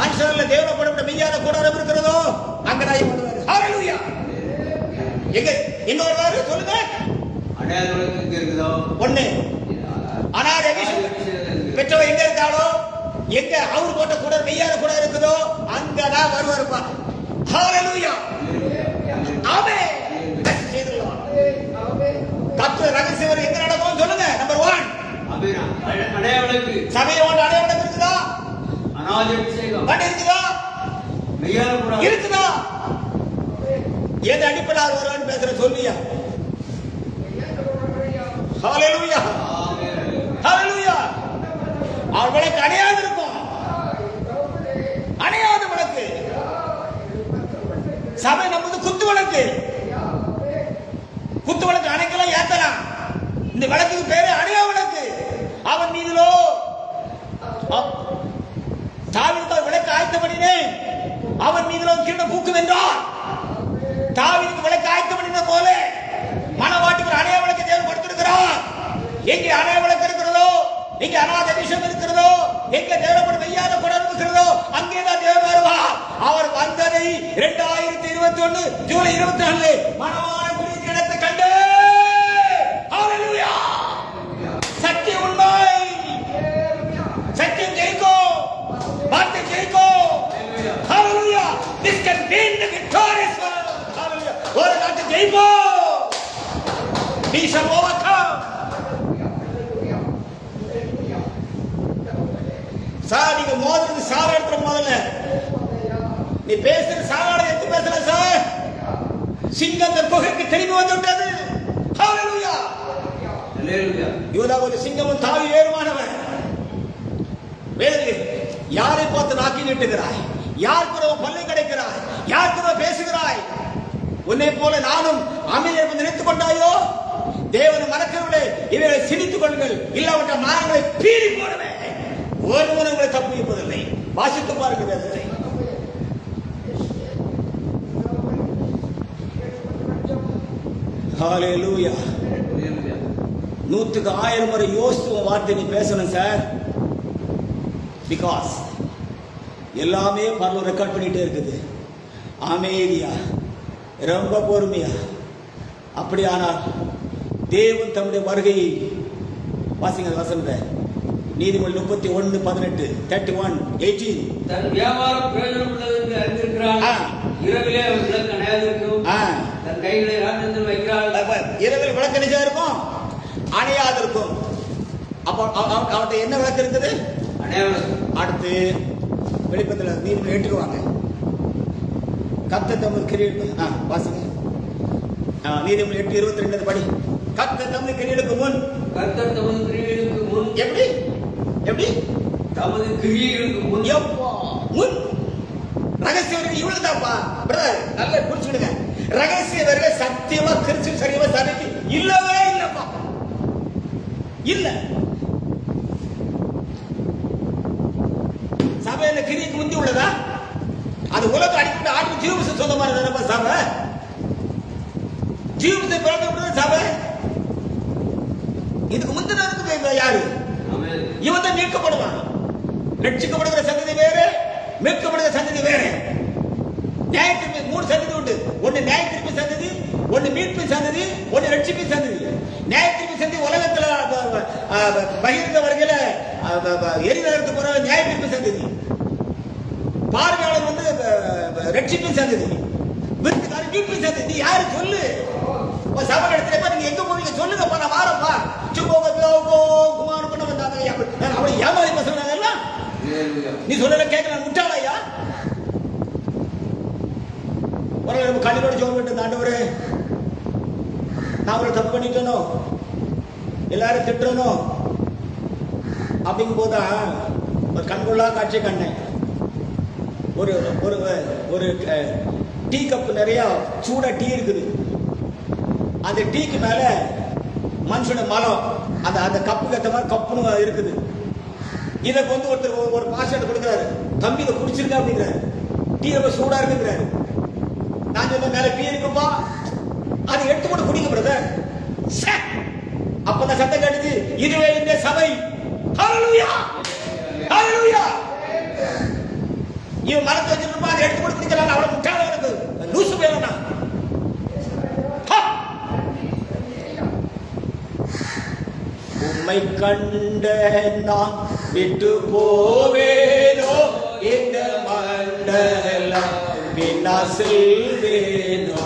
மனுஷர்ல தேவனப்படப்பட்ட மெய்யான கூடாரம் இருக்கிறதோ அங்கதான் வருவார். ஹalleluya. எங்க இன்னொரு வாரு சொல்லுங்க. அடையாள விளக்கு எங்க இருக்குதோ ஒண்ணு அனாதை பெற்றவ எங்க இருக்காளோ, எங்க அவர் போட்ட கூட மெய்யான கூட இருக்குதோ அங்கதான் வருவாருப்பா. ஹalleluya. ஆமென். கர்த்தர் ரகசியம் எங்க நடக்கும் சொல்லுங்க. நம்பர் 1 அடையாள விளக்கு சபையோட அடையாள விளக்கு இருக்குதா? அனாதை அபிஷேகம் பட் இருக்குதா? மெய்யான கூட இருக்குதா? எது அடிப்படையில் வருவான்னு பேசுற சொல்லியா? ஹalleluya. ஹalleluya. அவர் விளக்கு அணையாது இருக்கும். அணையாத விளக்கு. சபை நமது குத்து விளக்கு. குத்து விளக்கு அணைக்கலாம் ஏத்தலாம். இந்த விளக்குக்கு பேரு அணையா விளக்கு. அவன் மீதிலோ தாவீதுக்கு விளக்கு ஆயத்தம் பண்ணினேன், அவன் மீதிலோ கிரீடம் பூக்கும் என்றார். தாவீதுக்கு விளக்கு ஆயத்தம் பண்ணின போல மனவாட்டிக்கு ஒரு அணையா விளக்கு தேவன் கொடுத்திருக்கிறார். எங்கே அணையா விளக்கு இருக்கிறதோ, எங்கே அநாத விஷயம் இருக்கிறதோ, எங்கே தேவப்படும் மெய்யான குணம் இருக்கிறதோ அங்கேதான் தேவன் வருவார். அவர் வந்ததை 2021 ஜூலை 24 மனவாள கிரீடத்தை கண்டு ஹalleluya. சத்தியம் உண்மை, சத்தியம் ஜெயிக்கும், வார்த்தை ஜெயிக்கும். ஹalleluya. This can win the victorious world. Hallelujah. ஒரு நாட்டு ஜெயிப்போம். We shall overcome. சார் நீங்க மோதுறது சாவ எடுத்துற முதல்ல, நீ பேசுற சாவாட எடுத்து பேசல சார். சிங்கம் தன் குகைக்கு திரும்பி வந்து விட்டது. ஹalleluya. அல்லேலூயா. யூதா ஒரு சிங்கமும் தாவி ஏறுமானவன். வேதனை யாரை பார்த்து நாக்கி நீட்டுகிறாய்? யாருக்கு பல்லை கிடைக்கிறாய்? யாருக்கு பேசுகிறாய்? உன்னை போல நானும் அமைதியை நினைத்துக் கொண்டாயோ? தேவனை மறக்கிறவர்களே இவைகளை சிரித்துக் கொள்ளுங்கள், இல்லாவிட்டால் நாங்களை பீறி போடுவேன். ஒருவன் உங்களை தப்பிப்பதில்லை. வாசித்து பாருங்க வேதத்தை. ஹalleluya. 100க்கு 1000 முறை யோசித்து வார்த்தை நீ பேசணும் சார். பிகாஸ் எல்லாமே பரவ ரெக்கார்ட் பண்ணிட்டே இருக்குது. அமைதியா, ரொம்ப பொறுமையா. அப்படியானால் தேவன் தம்முடைய வருகையை வாசிங்க வசனத்தை. நீதிமொழி 31:18 31:18 தன் வியாபாரம் பிரயோஜனம் உள்ளது என்று அறிந்திருக்கிறான். இரவிலே அவன் விளக்கு அணையாதிருக்கும். தன் கைகளை ராஜ்யத்தில் வைக்கிறாள். இரவில் விளக்கு நிஜம் இருக்கும், அணையாது இருக்கும். அப்போ அவர்கிட்ட என்ன விளக்கு இருக்குது? அணையா விளக்கு. அடுத்து வெளிப்பத்தில் நீதிமொழி 8க்கு வாங்க. கர்த்தர் தமது கிரியைகளுக்கு வாசிங்க. நீதிமொழி 8:22 படி. கர்த்தர் தமது கிரியைகளுக்கு முன், கர்த்தர் தமது கிரியைகளுக்கு முன். எப்படி எப்படி தமது கிரியைகளுக்கு முன் முன் ரகசிய இவ்வளவு தான்ப்பா பிரதர், நல்லா புரிச்சுடுங்க. ரகசிய வேற சத்தியமா கிறிஸ்து சரியமா சபைக்கு இல்லவே இல்லப்பா, இல்ல. சபையில கிரியைக்கு முந்தி உள்ளதா? அது உலக அடிப்படை ஆட்டு ஜீவச சொந்தமான தானப்பா சபை. ஜீவசை பிறந்த சபை. இதுக்கு முந்தின யாரு? இவன் தான் மீட்கப்படுவான். ரட்சிக்கப்படுகிற சந்ததி வேறு, மீட்கப்படுகிற சந்ததி வேறு. நியாயத்திற்கு 3 சந்ததி உண்டு. ஒன்னு நியாயத்திற்கு சந்ததி, ஒன்னு மீட்பு சந்ததி, ஒன்னு ரட்சிப்பு சந்ததி. நியாயத்திற்கு சந்ததி உலகத்துல பகிர்ந்த வரையில எரிநகரத்து போற நியாயத்திற்கு சந்ததி. பார்வையாளர் வந்து ரட்சிப்பு சந்ததி, விருத்துக்காரர் மீட்பு சந்ததி. யாரு சொல்லு? சபை இடத்துல நீங்க எங்க போவீங்க சொல்லுங்கப்பா, நான் வாரப்பா. குமார் பண்ண வந்தாங்க அவளை ஏமாறி பேசுறாங்க. நீ சொல்லல கேட்கல, முட்டாளையா? ஒரு கண்ணீரோட ஜோம் விட்டு ஆண்டவரே நான் ஒரு தப்பு பண்ணிட்டணும், எல்லாரும் திட்டணும் அப்படிங்கும் போதா ஒரு கண்கொள்ளா காட்சி கண்ணேன். ஒரு ஒரு ஒரு டீ கப்பு நிறைய சூடா டீ இருக்குது. அந்த டீக்கு மேல மனுஷன மலம் அந்த அந்த கப்புக்கு ஏற்ற மாதிரி கப்புன்னு இருக்குது. இதை வந்து ஒருத்தர் ஒரு பாஸ்டர் கொடுக்குறாரு, தம்பி இதை குடிச்சிருக்க அப்படிங்கிறாரு. டீ ரொம்ப சூடா இருக்குங்கிறாரு. நான் சொன்ன மேல டீ இருக்குப்பா, அதை எடுத்து கூட குடிக்க பிரதர். அப்பதான் சத்தம் கேட்டுச்சு, இதுவே இந்த சபை. ஹalleluya ஹalleluya. இவன் மரத்தை வச்சிருப்பா, அதை எடுத்து கூட குடிக்கலாம். அவ்வளவு முட்டாள இருக்கு, லூசு வேணா. உம்மை கண்ட நான் விட்டு போவேனோ இந்த மண்டலம் பின்னா செல்வேனோ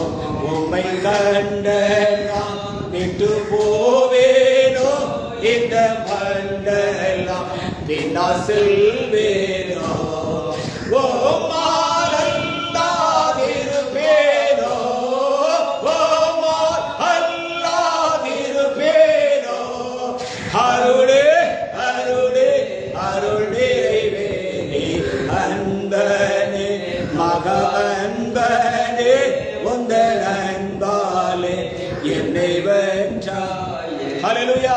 உம்மை கண்ட நான் விட்டு போவேனோ இந்த மண்டலம் பின்னா செல்வேனோ ஓ மாறல்லாதிருப்பேனோ ஓ மாறல்லாதிருப்பேனோ அருளே அருளே அருள் நிறைவேறி அன்பனே மக அன்பனே உந்தன் அன்பாலே என்னை வென்றாயே. ஹல்லேலூயா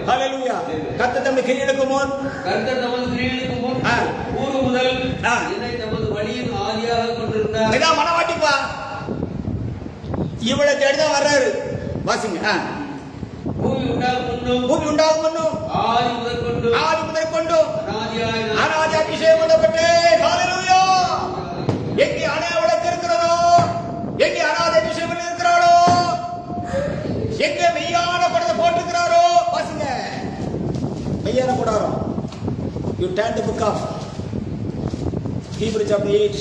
ஹல்லேலூயா. கர்த்தர் தம்முடைய கிரியைகளுக்கு முன் கர்த்தர் தமது கிரியைகளுக்கு முன் ஆ. பூர்வ முதல் ஆ. என்னை தமது வழியின் ஆதியாக கொண்டிருந்தார். இதான் மனவாட்டிப்பா. இவளை தேடிதான் வர்றாரு. வாசிங்க. பூமி உண்டாகும் முன்னும் பூமி உண்டாகும் முன்னும் ஆதி முதற்கொண்டும் ஆதி முதற்கொண்டும் அனாதியாய் அனாதி அபிஷேகம் பண்ணப்பட்டே. ஹல்லேலூயா. எங்கே அணைய விளக்கு இருக்கிறதோ, எங்கே அனாதி அபிஷேகம் பண்ணி இருக்கிறாரோ, எங்கே மெய்யான படத்தை போட்டிருக்கிறாரோ வாசிங்க. மெய்யான கூடாரம். You turn the book of Hebrews chapter 8.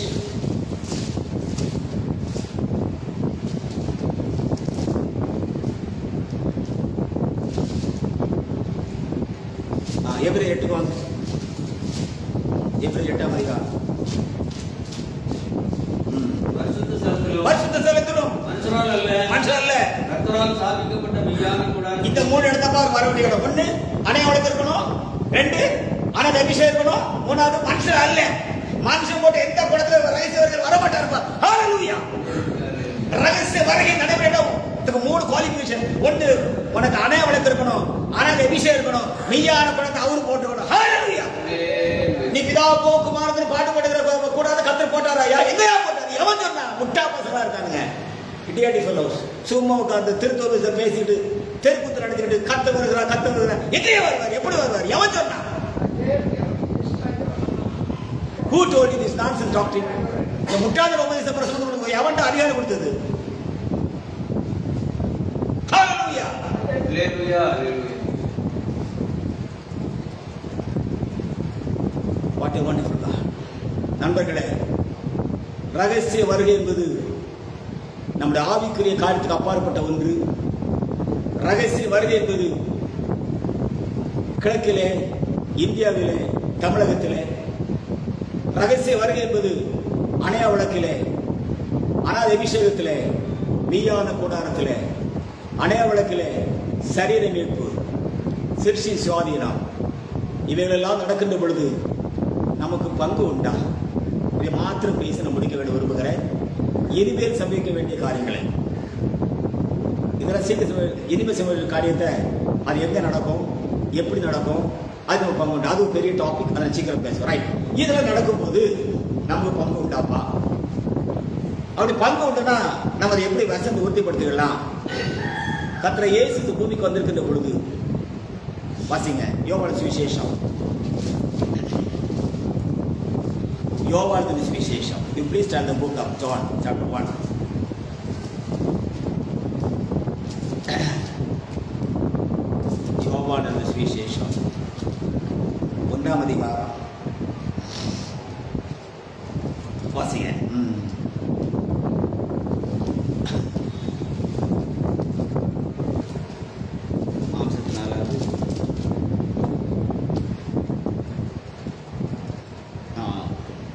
எபிரேயர் 8 வாங்க. எபிரேயர் 8 அதிகாரம். பரிசுத்த ஸ்தலத்திலும் பரிசுத்த ஸ்தலத்திலும் மனுஷரால் அல்ல மனுஷன் அல்ல. கர்த்தரால் ஸ்தாபிக்கப்பட்ட மெய்யான கூடாரம். இந்த மூணு இடத்தப்பா வர வேண்டிய இடம். ஒண்ணு அணைய விளக்கு இருக்கணும், ரெண்டு அனந்த அபிஷேகம் இருக்கணும், மூணாவது மனுஷன் அல்ல. மனுஷன் போட்டு எந்த குடத்துல ரகசியவர்கள் வரமாட்டாருப்பா. ஹalleluya. ரகசிய வருகை நடைபெறும். இதுக்கு மூணு குவாலிஃபிகேஷன். ஒண்ணு உனக்கு அணைய விளக்கு இருக்கணும், அனந்த அபிஷேகம் இருக்கணும், மெய்யான குடத்தை அவரு போட்டுக்கணும். ஹalleluya. நீ பிதாவோ குமாரன் பாட்டு போட்டுக்கிற கூடாது கர்த்தர் போட்டாரா? எங்கயா போட்டாரு? எவன் சொன்னா? முட்டா பசங்களா இருக்கானுங்க. இடியாட்டி ஃபெல்லோஸ். சும்மா உட்கார்ந்து திருத்தோபத்தை பேசிட்டு தெருக்கூத்து நடத்திக்கிட்டு கத்த வருகிறார் கத்த வருகிறார். எங்கேயே வருவார்? எப்படி வருவார்? எவன் சொன்னா? Who told you this nonsense doctrine? இந்த முட்டாத உபதேச பிரசங்கம் எவன்டா அதிகாரம் கொடுத்தது? ஹalleluya. ஹல்லேலூயா ஹல்லேலூயா. What a wonderful God. நண்பர்களே, ரகசிய வருகை என்பது நம்முடைய ஆவிக்குரிய காரியத்துக்கு அப்பாற்பட்ட ஒன்று. ரகசிய வருகை என்பது கிழக்கிலே, இந்தியாவிலே, தமிழகத்திலே. ரகசிய வருகை என்பது அணைய விளக்கிலே, அனாதி அபிஷேகத்திலே, மெய்யான கூடாரத்திலே, அணைய விளக்கிலே சரீர மீட்பு, சிற்சி சுவாதீனம், இவைகளெல்லாம் நடக்கின்ற பொழுது நமக்கு பங்கு உண்டா? இதை மாத்திரம் பேசி நான் முடிக்க வேண்டும் விரும்புகிறேன். இனிமேல் சம்பவிக்க வேண்டிய காரியங்களை, இதெல்லாம் இனிமேல் சம்பவிக்க காரியத்தை அது எங்க நடக்கும், எப்படி நடக்கும், அது நம்ம பங்கு உண்டு. அது ஒரு பெரிய டாபிக். அதை சீக்கிரம் பேசுவோம். ரைட். இதெல்லாம் நடக்கும்போது நமக்கு பங்கு உண்டாப்பா. அப்படி பங்கு உண்டுன்னா நம்ம அதை எப்படி வசந்து உறுதிப்படுத்திக்கலாம்? கர்த்தர் இயேசு இந்த பூமிக்கு வந்திருக்கின்ற பொழுது வாசிங்க யோவான் சுவிசேஷம். யோவான் சுவிசேஷம். You please tell the book of John chapter 1. யோவான் சுவிசேஷம் 1ஆம் அதிகாரம் வாசிங்க.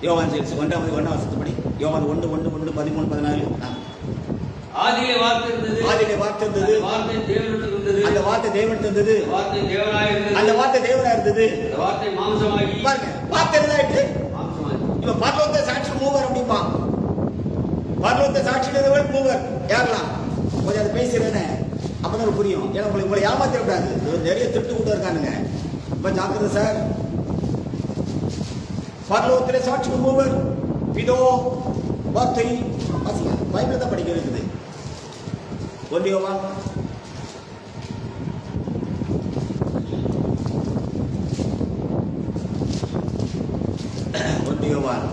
யோவான் 1 வருஷத்துப்படி யோவான் 1:1-13-14. ஆதியிலே வார்த்தை இருந்தது. ஆதியிலே வார்த்தை இருந்தது. வார்த்தை தேவனிடத்தில் இருந்தது. அந்த வார்த்தை தேவனிடத்தில் இருந்தது. வார்த்தை தேவனாய் இருந்தது. அந்த வார்த்தை தேவனாய் இருந்தது. அந்த வார்த்தை மாம்சமாகி பாருங்க, வார்த்தை என்னதாயிட்டு? மாம்சமாகி. இப்ப பரலோக சாட்சி மூவர் அப்படிம்பா. பரலோக சாட்சியில மூவர் யாரெல்லாம் கொஞ்சம் அதை பேசுறேன்னு அப்பதான் புரியும். ஏன்னா உங்களை ஏமாத்திடக்கூடாது. நிறைய திருட்டு கூட இருக்கானுங்க. இப்ப ஜாக்கிரதை சார். பரலோகத்திலே சாட்சி மூவர், பிதோ, வார்த்தை. வாசிங்க, பைபிள் தான் படிக்க இருக்குது. 1 யோவான் 1 யோவான்.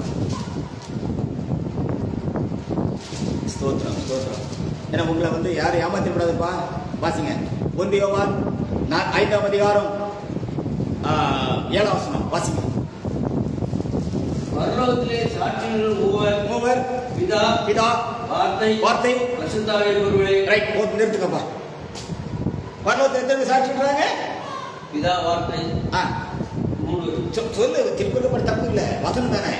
ஸ்தோத்திரம் ஸ்தோத்திரம். ஏன்னா உங்களை வந்து யாரும் ஏமாத்தி விடாதுப்பா. வாசிங்க 1 யோவான் 5ஆம் அதிகாரம் 7ஆம் வசனம் வாசிங்க. பரலோகத்திலே சாட்சிகள் மூவர், பிதா, வார்த்தை, பரிசுத்த ஆவி ஒருவரே. ரைட், போட்டு நிறுத்துக்கப்பா. பரலோகத்தில் எத்தனை சாட்சிடுறாங்க? பிதா, வார்த்தை, 3. சொல்லு, திருப்பதி தப்பு இல்ல, வசனம் தானே.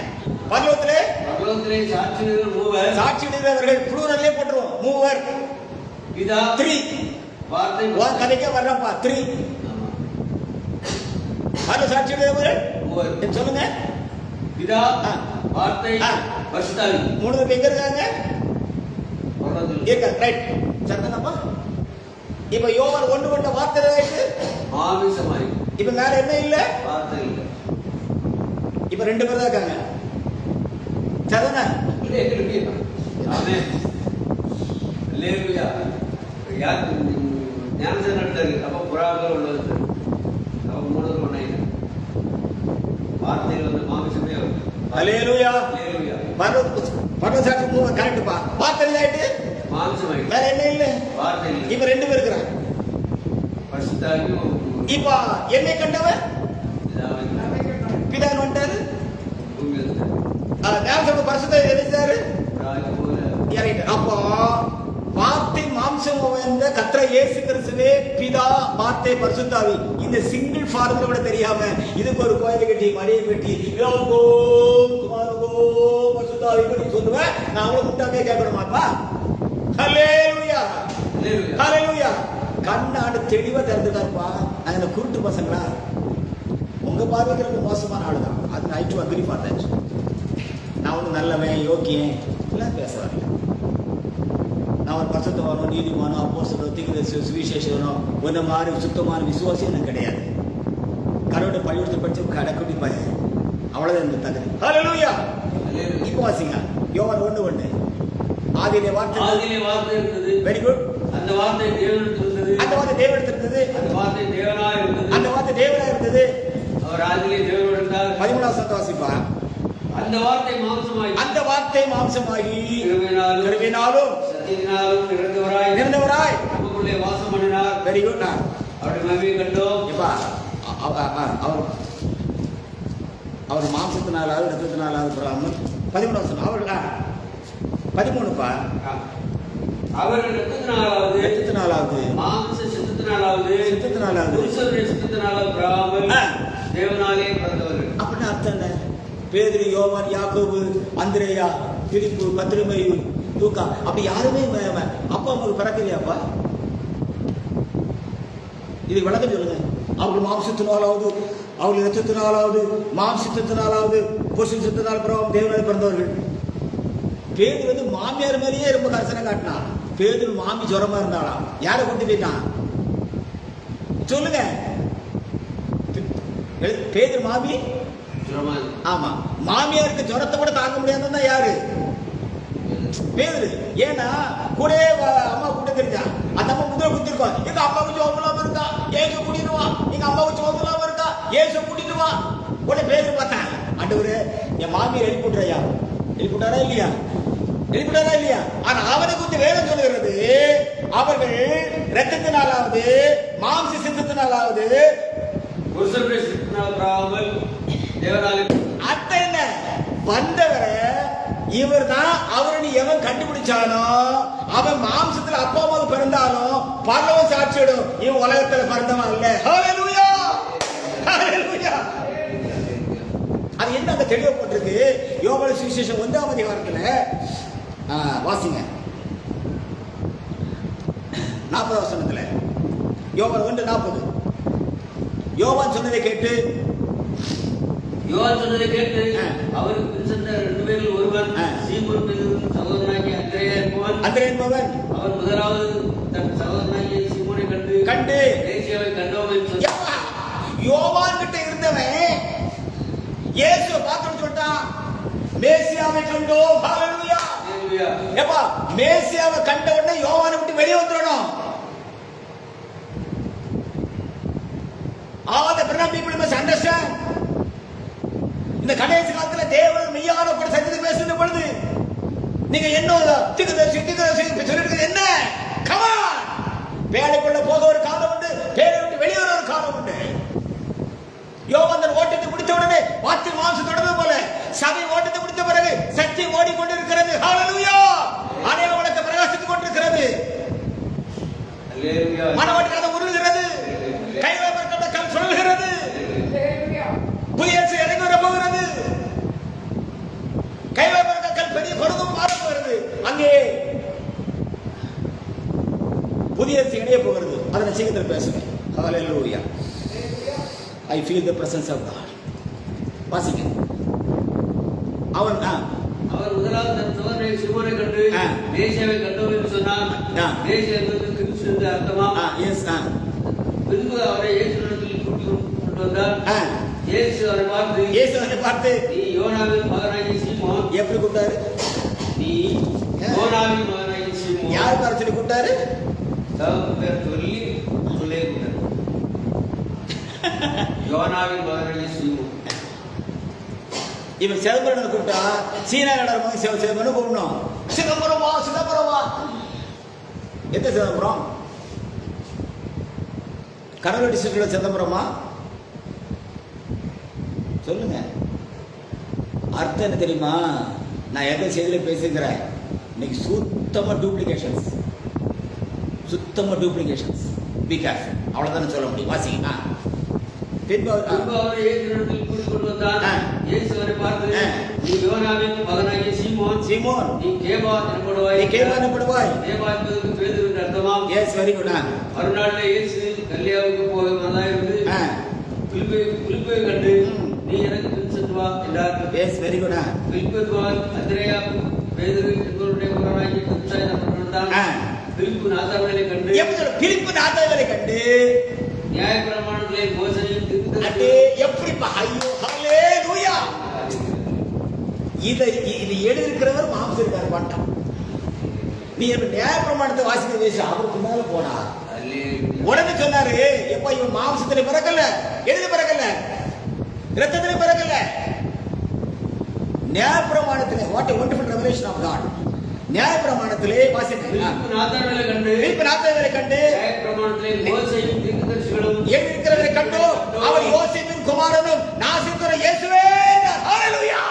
பரலோகத்திலே சாட்சிகள் மூவர், சாட்சிடுகிறவர்கள் புளூரல்லே போட்டுருவோம். மூவர், பிதா, 3. வார்த்தை, கதைக்கே வர்றப்பா 3. பரலோக சாட்சிடுகிறவர்கள் மூவர் சொல்லுங்க. பிதா, வார்த்தை, பரிசுத்த ஆவி. 3 பேர் எங்க இருக்காங்க? பரலோகத்தில். ரைட், சரிதானப்பா. இப்ப யோவான் 1:1 வார்த்தை ஆயிட்டு மாமிசமாய். இப்ப வேற என்ன இல்ல? வார்த்தை இல்ல. இப்ப 2 பேர் தான் இருக்காங்க. சரிதானே? ஆமென். அல்லேலூயா. யார் ஞானசன் நடத்தாரு? அப்ப புறாக்கள் உள்ளது. அப்ப 3 ஒண்ணாயிரு. வார்த்தைகள் வந்து மாமிசமே வரும். அல்லேலூயா. அல்லேலூயா. பரலோக சாட்சி 3 கரெக்ட்ப்பா. வார்த்தை ஆயிட்டு மாமிசமாய். வேற என்ன இல்ல? வார்த்தை இல்ல. இப்ப 2 பேர் இருக்காங்க. பரிசுத்த ஆவி. இப்ப என்னை கண்டவர் பிதா வந்துட்டாரு. ஞானசபை பரிசுத்த எரிச்சாரு. அப்போ வார்த்தை மாம்சம் வந்த கர்த்தர் இயேசு கிறிஸ்துவே பிதா, வார்த்தை, பரிசுத்த ஆவி. இந்த சிங்கிள் ஃபார்முலா கூட தெரியாம இதுக்கு ஒரு கோயிலை கட்டி மடியை கட்டி பரிசுத்த ஆவி பற்றி சொல்லுவேன். நான் அவ்வளவு முட்டாமே கேட்கணுமாப்பா? ஹல்லேலூயா, ஹல்லேலூயா. கண்ணாடு தெளிவா திறந்துட்டாருப்பா. நாங்க இந்த குருட்டு பசங்களா? உங்க பார்வைக்கு மோசமான ஆளுதான். அது ஐ டு அக்ரி ஃபார் தட். நான் ஒன்றும் நல்லவன், யோக்கியன் எல்லாம் பேச வரல. நான் ஒரு பரிசுத்தவானோ, நீதிமானோ, அப்போஸ்தலனோ, தீர்க்கதரிசியோ, சுவிசேஷகனோ ஒன்ன மாதிரி சுத்தமான விசுவாசியம் எனக்கு கிடையாது. கடவுளை பள்ளிக்கூடத்தில் படிச்சு கடைக்குட்டி பையன், அவ்வளவுதான் இந்த தகுதி. ஹல்லேலூயா. இப்போ வாசிங்க யோவான் 1:1. ஆதியிலே வார்த்தை இருந்தது. Very good. அந்த வார்த்தை தேவனிடத்தில் இருந்தது. அந்த வார்த்தை தேவனிடத்தில் இருந்தது. அந்த வார்த்தை தேவனாய் இருந்தது. அந்த வார்த்தை தேவனாய் இருந்தது. அவர் ஆதியிலே தேவனோடு இருந்தார். 13ஆம் வசனத்தை வாசிப்பா. அந்த வார்த்தை மாம்சமாகி, அந்த வார்த்தை மாம்சமாகி கிருபையினாலும் சத்தியத்தினாலும் நிறைந்தவராய் நமக்குள்ளே வாசம் பண்ணினார். Very good. அவருடைய மகிமையை கண்டோம். எப்பா அவர் மாம்சத்தினாலாவது ரத்தத்தினாலாவது பெறாமல் 13 வசனம். அவர்களா 13பா. அவர் ரத்தத்தினாலாவது மாம்ச சித்தத்தினாலாவது புருஷனுடைய சித்தத்தினாலாவது பெறாமல் தேவனாலே பிறந்தவர்கள். அப்படின்னு அர்த்தம் என்ன? பேதுரு, யோவான், யாக்கோபு, அந்திரேயா, பிலிப்பு, பத்ரிமேயு, லூக்கா அப்படி யாருமே அப்பா அம்மாவுக்கு பிறக்கலையாப்பா? இது விளக்கம் சொல்லுங்க. அவர்கள் மாம்சத்தினாலாவது, அவர்கள் ரத்தத்தினாலாவது, மாம்சத்தினாலாவது, புருஷன் சித்தத்தினால் பிறகும் தேவனாலே பிறந்தவர்கள். பேதுரு வந்து மாமியார் மேலேயே ரொம்ப கரிசனை காட்டினான். பேதுரு மாமி ஜுரமா இருந்தாலாம். யாரை கொண்டு போயிட்டான் சொல்லுங்க? பேதுரு மாமி. ஆமா, மாமியாருக்கு ஜுரத்தை கூட தாங்க முடியாதுன்னா யாரு? பேதுரு. ஏன்னா கூட அம்மா கூட்ட தெரிஞ்சான். அந்த அம்மா முதல்ல குத்திருக்கோம். எங்க அம்மாவுக்கு ஜோபலாம இருக்கா, ஏசு கூட்டிட்டு வா. எங்க அம்மாவுக்கு ஜோபலாம இருக்கா, ஏசு கூட்டிட்டு வா. உடனே பேதுரு பார்த்தான். ஆண்டவரே, என் மாமியார் எழுப்பிட்டுறையா? எழுப்பிட்டாரா இல்லையா? எழுப்பிட்டாரா இல்லையா? ஆனா அவனை குறித்து வேதம் சொல்லுகிறது, அவர்கள் ரத்தத்தினாலாவது மாம்ச சித்தத்தினாலாவது புருஷனுடைய சித்தத்தினால் பிறகாமல் தேவனாலே. அர்த்தம் என்ன? வந்தவரை இவர் தான் அவரை எவன் கண்டுபிடிச்சானோ அவன் மாம்சத்துல அப்பா அம்மா பிறந்தாலும் பரலோகம் சாட்சியிடும், இவன் உலகத்துல பிறந்தவன் அல்ல. ஹல்லேலூயா, ஹல்லேலூயா. அது என்ன அங்க தெளிவப்பட்டிருக்கு? யோவான் சுவிசேஷம் 1ஆம் அதிகாரத்துல வாசிங்க 40 வசனத்துல. யோவான் 1:40. யோவான் சொன்னதை கேட்டு அவருக்கு பின் சென்ற 2 பேரில் ஒருவன் சீமோன் பேதுருவின் சகோதரனாகிய அந்திரேயா என்பவன். அவன் முதலாவது தன் சகோதரனாகிய சீமோனை கண்டு மேசியாவை கண்டோம் என்று சொன்னான். யோவான் கிட்ட இருந்தவன் இயேசுவை பார்த்துட்டு சொல்லிட்டான், மேசியாவை கண்டோம். ஹல்லேலூயா. ஏப்பா, மேசியாவை கண்ட உடனே யோவானை விட்டு வெளியே வந்துடணும். All the Brahman people must understand. இந்த கடைசி காலத்துல தேவன் மெய்யான கூட சத்தியத்தை பேசுகிற பொழுது நீங்க என்ன தீர்க்கதரிசி சொல்லிட்டு என்ன? கமான், வேலைக்குள்ள போக ஒரு காலம் உண்டு, வேலை விட்டு வெளியே வர ஒரு காலம் உண்டு. யோவான் ஓட்டத்தை முடித்த உடனே வாத்தில் மாம்சம் தொடர்ந்து போல சபை ஓட்டத்தை முடித்த பிறகு சக்தி ஓடிக்கொண்டிருக்கிறது. ஹalleluya, அநேக வழக்க பிரகாசித்துக் கொண்டிருக்கிறது. மனவாட்டிக்காக உருளுகிறது, கைவரப்பட்ட கல் சொல்கிறது, புதிய இறங்கி வர போகிறது, கைவரப்பட்ட கல் பெரிய கொடுக்கும் மாற போகிறது. அங்கே புதிய இணைய போகிறது. அதை சீக்கிரத்தில் பேசுவேன். ஹalleluya, I feel the presence of God. வாசிங்க. அவர் முதலாவது தன் சகோதரனை சிமோனை கண்டு மேசியாவை கண்டோம் என்று சொன்னார். மேசியா என்பது கிறிஸ்து என்று அர்த்தமாம். எஸ். பின்பு அவரை இயேசுவிடத்தில் கூட்டிக் கொண்டு வந்தார். இயேசு அவரை பார்த்து நீ யோனாவின் மகனாகிய சீமோன். எப்படி கூப்பிட்டாரு? நீ யோனாவின் மகனாகிய சீமோன். யார் பேர் சொல்லி கூப்பிட்டாரு? பேர் சொல்லி உள்ளே கூப்பிட்டாரு. யோனாவின் மகனாகிய சீமோன். இவன் சிதம்பரம் கூப்பிட்டா சீனா நடக்கும் சிதம்பரம் கூப்பிடணும். சிதம்பரமா சிதம்பரமா எந்த சிதம்பரம்? கடலூர் டிஸ்ட்ரிக்ட்ல சிதம்பரமா? சொல்லுங்க. அர்த்தம் என்ன தெரியுமா? நான் எந்த செய்தியில பேசுகிறேன் இன்னைக்கு சுத்தமா டூப்ளிகேஷன்ஸ், சுத்தமா டூப்ளிகேஷன்ஸ். பி கேர்ஃபுல், அவ்வளவுதான் சொல்ல முடியும். வாசிங்க. பின்பு அவரை இயேசுவிடத்தில் கூட்டிக் கொண்டு வந்தார். இயேசு அவரை பார்த்து நீ யோனாவின் மகனாகிய சீமோன். சீமோன், நீ கேபா எனப்படுவாய். நீ கேபா எனப்படுவாய். கேபா என்பதற்கு பேதுரு என்று அர்த்தமாம். Yes, very good. மறுநாள்ல இயேசு கலிலேயாவுக்கு போக மனதாயிருந்து பிலிப்பை கண்டு நீ எனக்கு பின் சென்று வா என்றார். S, very good. பிலிப்புவான் அந்திரேயா பேதுரு என்பவருடைய மகனாகிய பிலிப்பு எனப்பட்டான். பிலிப்பு நாத்தான்வேலை கண்டு பிலிப்பு நாத்தான்வேலை கண்டு நியாயப்பிரமாணத்திலே மோசேயும் அடே எப்படிப்பா? ஐயோ ஹalleluya. இது எழுதிருக்கிறவர் மாம்சம் இருக்காரு பாட்டான். நீ நியாயப்பிரமாணத்தை வாசிக்க பேச அவருக்கு மேல போனா உடனே சொன்னாரு, எப்ப இவன் மாம்சத்திலே பிறக்கல, எழுதி பிறக்கல, இரத்தத்திலே பிறக்கல, நியாயப்பிரமாணத்திலே. What a wonderful revelation of God. நியாயப்பிரமாணத்திலே வாசிக்கிறேன். நாத்தான்வேலை கண்டு நியாயப்பிரமாணத்திலே மோசேயும் தீர்க்கதரிசிகளும் எழுதியிருக்கிறவரை கண்டோ அவர் யோசேப்பின் குமாரனும் நாசரேத்தின் இயேசுவே. ஹalleluya.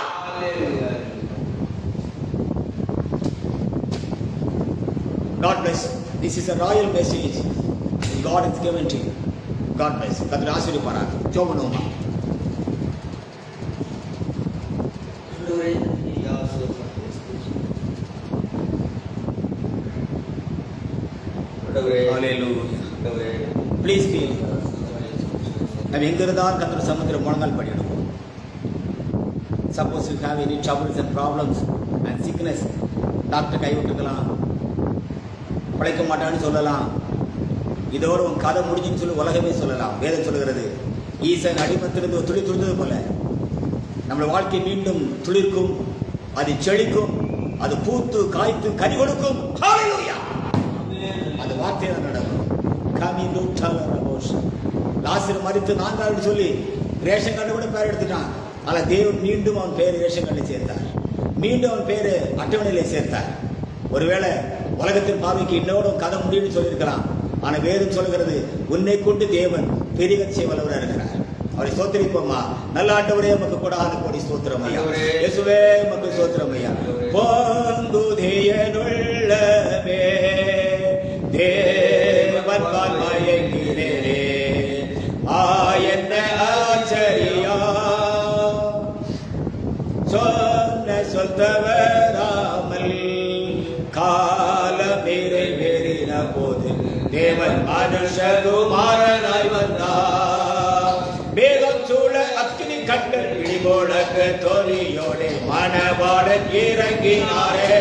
God bless you. This is a royal message God has given to you. God bless you. கர்த்தர் ஆசீர்வதிப்பாராக. ஜெபம். Please feel. நம்ம எங்க இருந்தாலும் கர்த்தர் சமுத்திரம் முழங்கால் படிக்கணும். Suppose you have any troubles and problems and sickness, doctor கைவிட்டுக்கலாம், பழைக்க மாட்டான்னு சொல்லலாம், இதோட உன் கதை முடிஞ்சுன்னு சொல்லி உலகமே சொல்லலாம். வேதம் சொல்லுகிறது, ஈசன் அடிமத்திலிருந்து துளி துளிர்ந்தது போல நம்மளோட வாழ்க்கை மீண்டும் துளிர்க்கும், அது செழிக்கும், அது பூத்து காய்த்து கனி கொடுக்கும். ஹalleluya. அது வார்த்தையில நடக்கும். லாசரு மரித்து 4 நாள் சொல்லி ரேஷன் கார்டு கூட பேர் எடுத்துட்டான். ஆனா தேவன் மீண்டும் அவன் பேர் ரேஷன் கார்டில் சேர்த்தார், மீண்டும் அவன் பேரு அட்டவணையிலே சேர்த்தார். ஒருவேளை உலகத்தின் பார்வைக்கு இன்னோட கதை முடியும்னு சொல்லியிருக்கலாம். ஆனா வேதம் சொல்லுகிறது, உன்னை கொண்டு தேவன் பெரிய செய்வளவராக இருக்கிறார். அவரை ஸ்தோத்திரிப்போமா. நல்ல ஆண்டவரே, உமக்கு கொடாத கோடி ஸ்தோத்திரம் ஐயா. இயேசுவே உமக்கு ஸ்தோத்திரம் ஐயா. பொங்குதியனுள்ளவே தேவன் மயங்கினே ஆயன்ன ஆச்சரியா சொன்ன சொல்தவராமல் காலம் நிறைவேறின போது தேவன் மனுஷகுமாரனாய் வந்தார். மேகம் சூழ அக்கினி கட்டல் இடிமுழக்க தொனியோடே மணவாளன் இறங்கினாரே.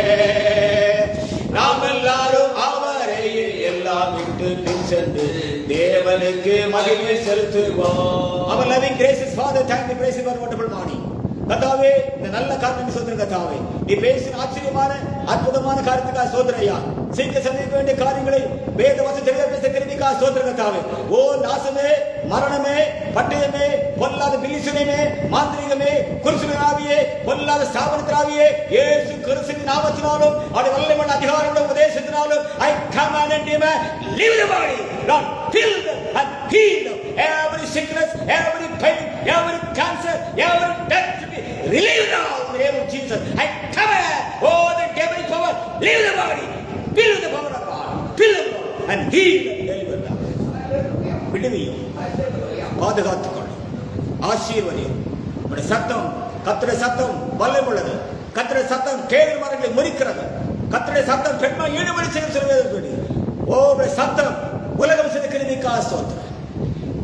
நாம் எல்லாரும் அவரையே எல்லாம் விட்டு பின் சென்று தேவனுக்கு மகிமை செலுத்துவோம். Our loving gracious Father, thank you, praise you for wonderful morning. கர்த்தாவே, இந்த நல்ல காரியத்தை சோதரன் கர்த்தாவே, நீ பேசின ஆச்சரியமான அற்புதமான காரியத்துக்காக சோதரன் ஐயா. சீக்கிரம் சந்திக்க வேண்டிய காரியங்களை வேத வசனத்தை பேச கிருமிக்காக சோதரன் கர்த்தாவே. ஓ நாசமே, மரணமே, பட்டயமே, பொல்லாத பில்லிசுனமே, மாந்திரிகமே, குருசுனாவியே, பொல்லாத ஸ்தாபனத்தினாவியே, இயேசு கிறிஸ்துவின் நாமத்தினாலும் அவருடைய வல்லமையுள்ள அதிகாரமுள்ள உபதேசத்தினாலும் I command and demand, leave the body, Lord, fill and heal every sickness, every pain, every cancer, every death to be relieved now in the name of Jesus. I command, oh the demonic power, leave the body, fill the power of God, fill the Lord and heal and deliver them. விடுவியும், பாதுகாத்துக்கொள்ளும், ஆசீர்வதியும். உடைய சத்தம், கர்த்தருடைய சத்தம் வல்லமையுள்ளது. கர்த்தருடைய சத்தம் கேள்வி மரங்களை முறிக்கிறது. கர்த்தருடைய சத்தம் பெண்மை ஈடுபடி செய்ய ஓருடைய சத்தம் உலகம் சிறுக்கிறதுக்காக ஸ்தோத்திரம்.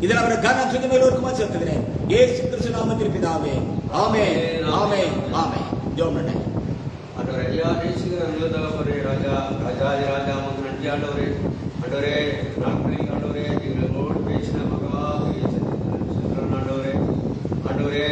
இதில் அவரை கனம் சுகமேலோருக்குமா செலுத்துகிறேன் இயேசு கிறிஸ்து நாமத்தில் பிதாவே. ஆமென், ஆமென், ஆமென். ஜெபம் பண்ணு. ஆண்டவரே, ஐயா நேசிக்கிற நல்ல தகப்பனே, ராஜா ராஜாதி ராஜா உமக்கு நன்றி ஆண்டவரே. ஆண்டவரே, நாட்களில் ஆண்டவரே எங்களோடு பேசின மகா ஆண்டவரே, ஆண்டவரே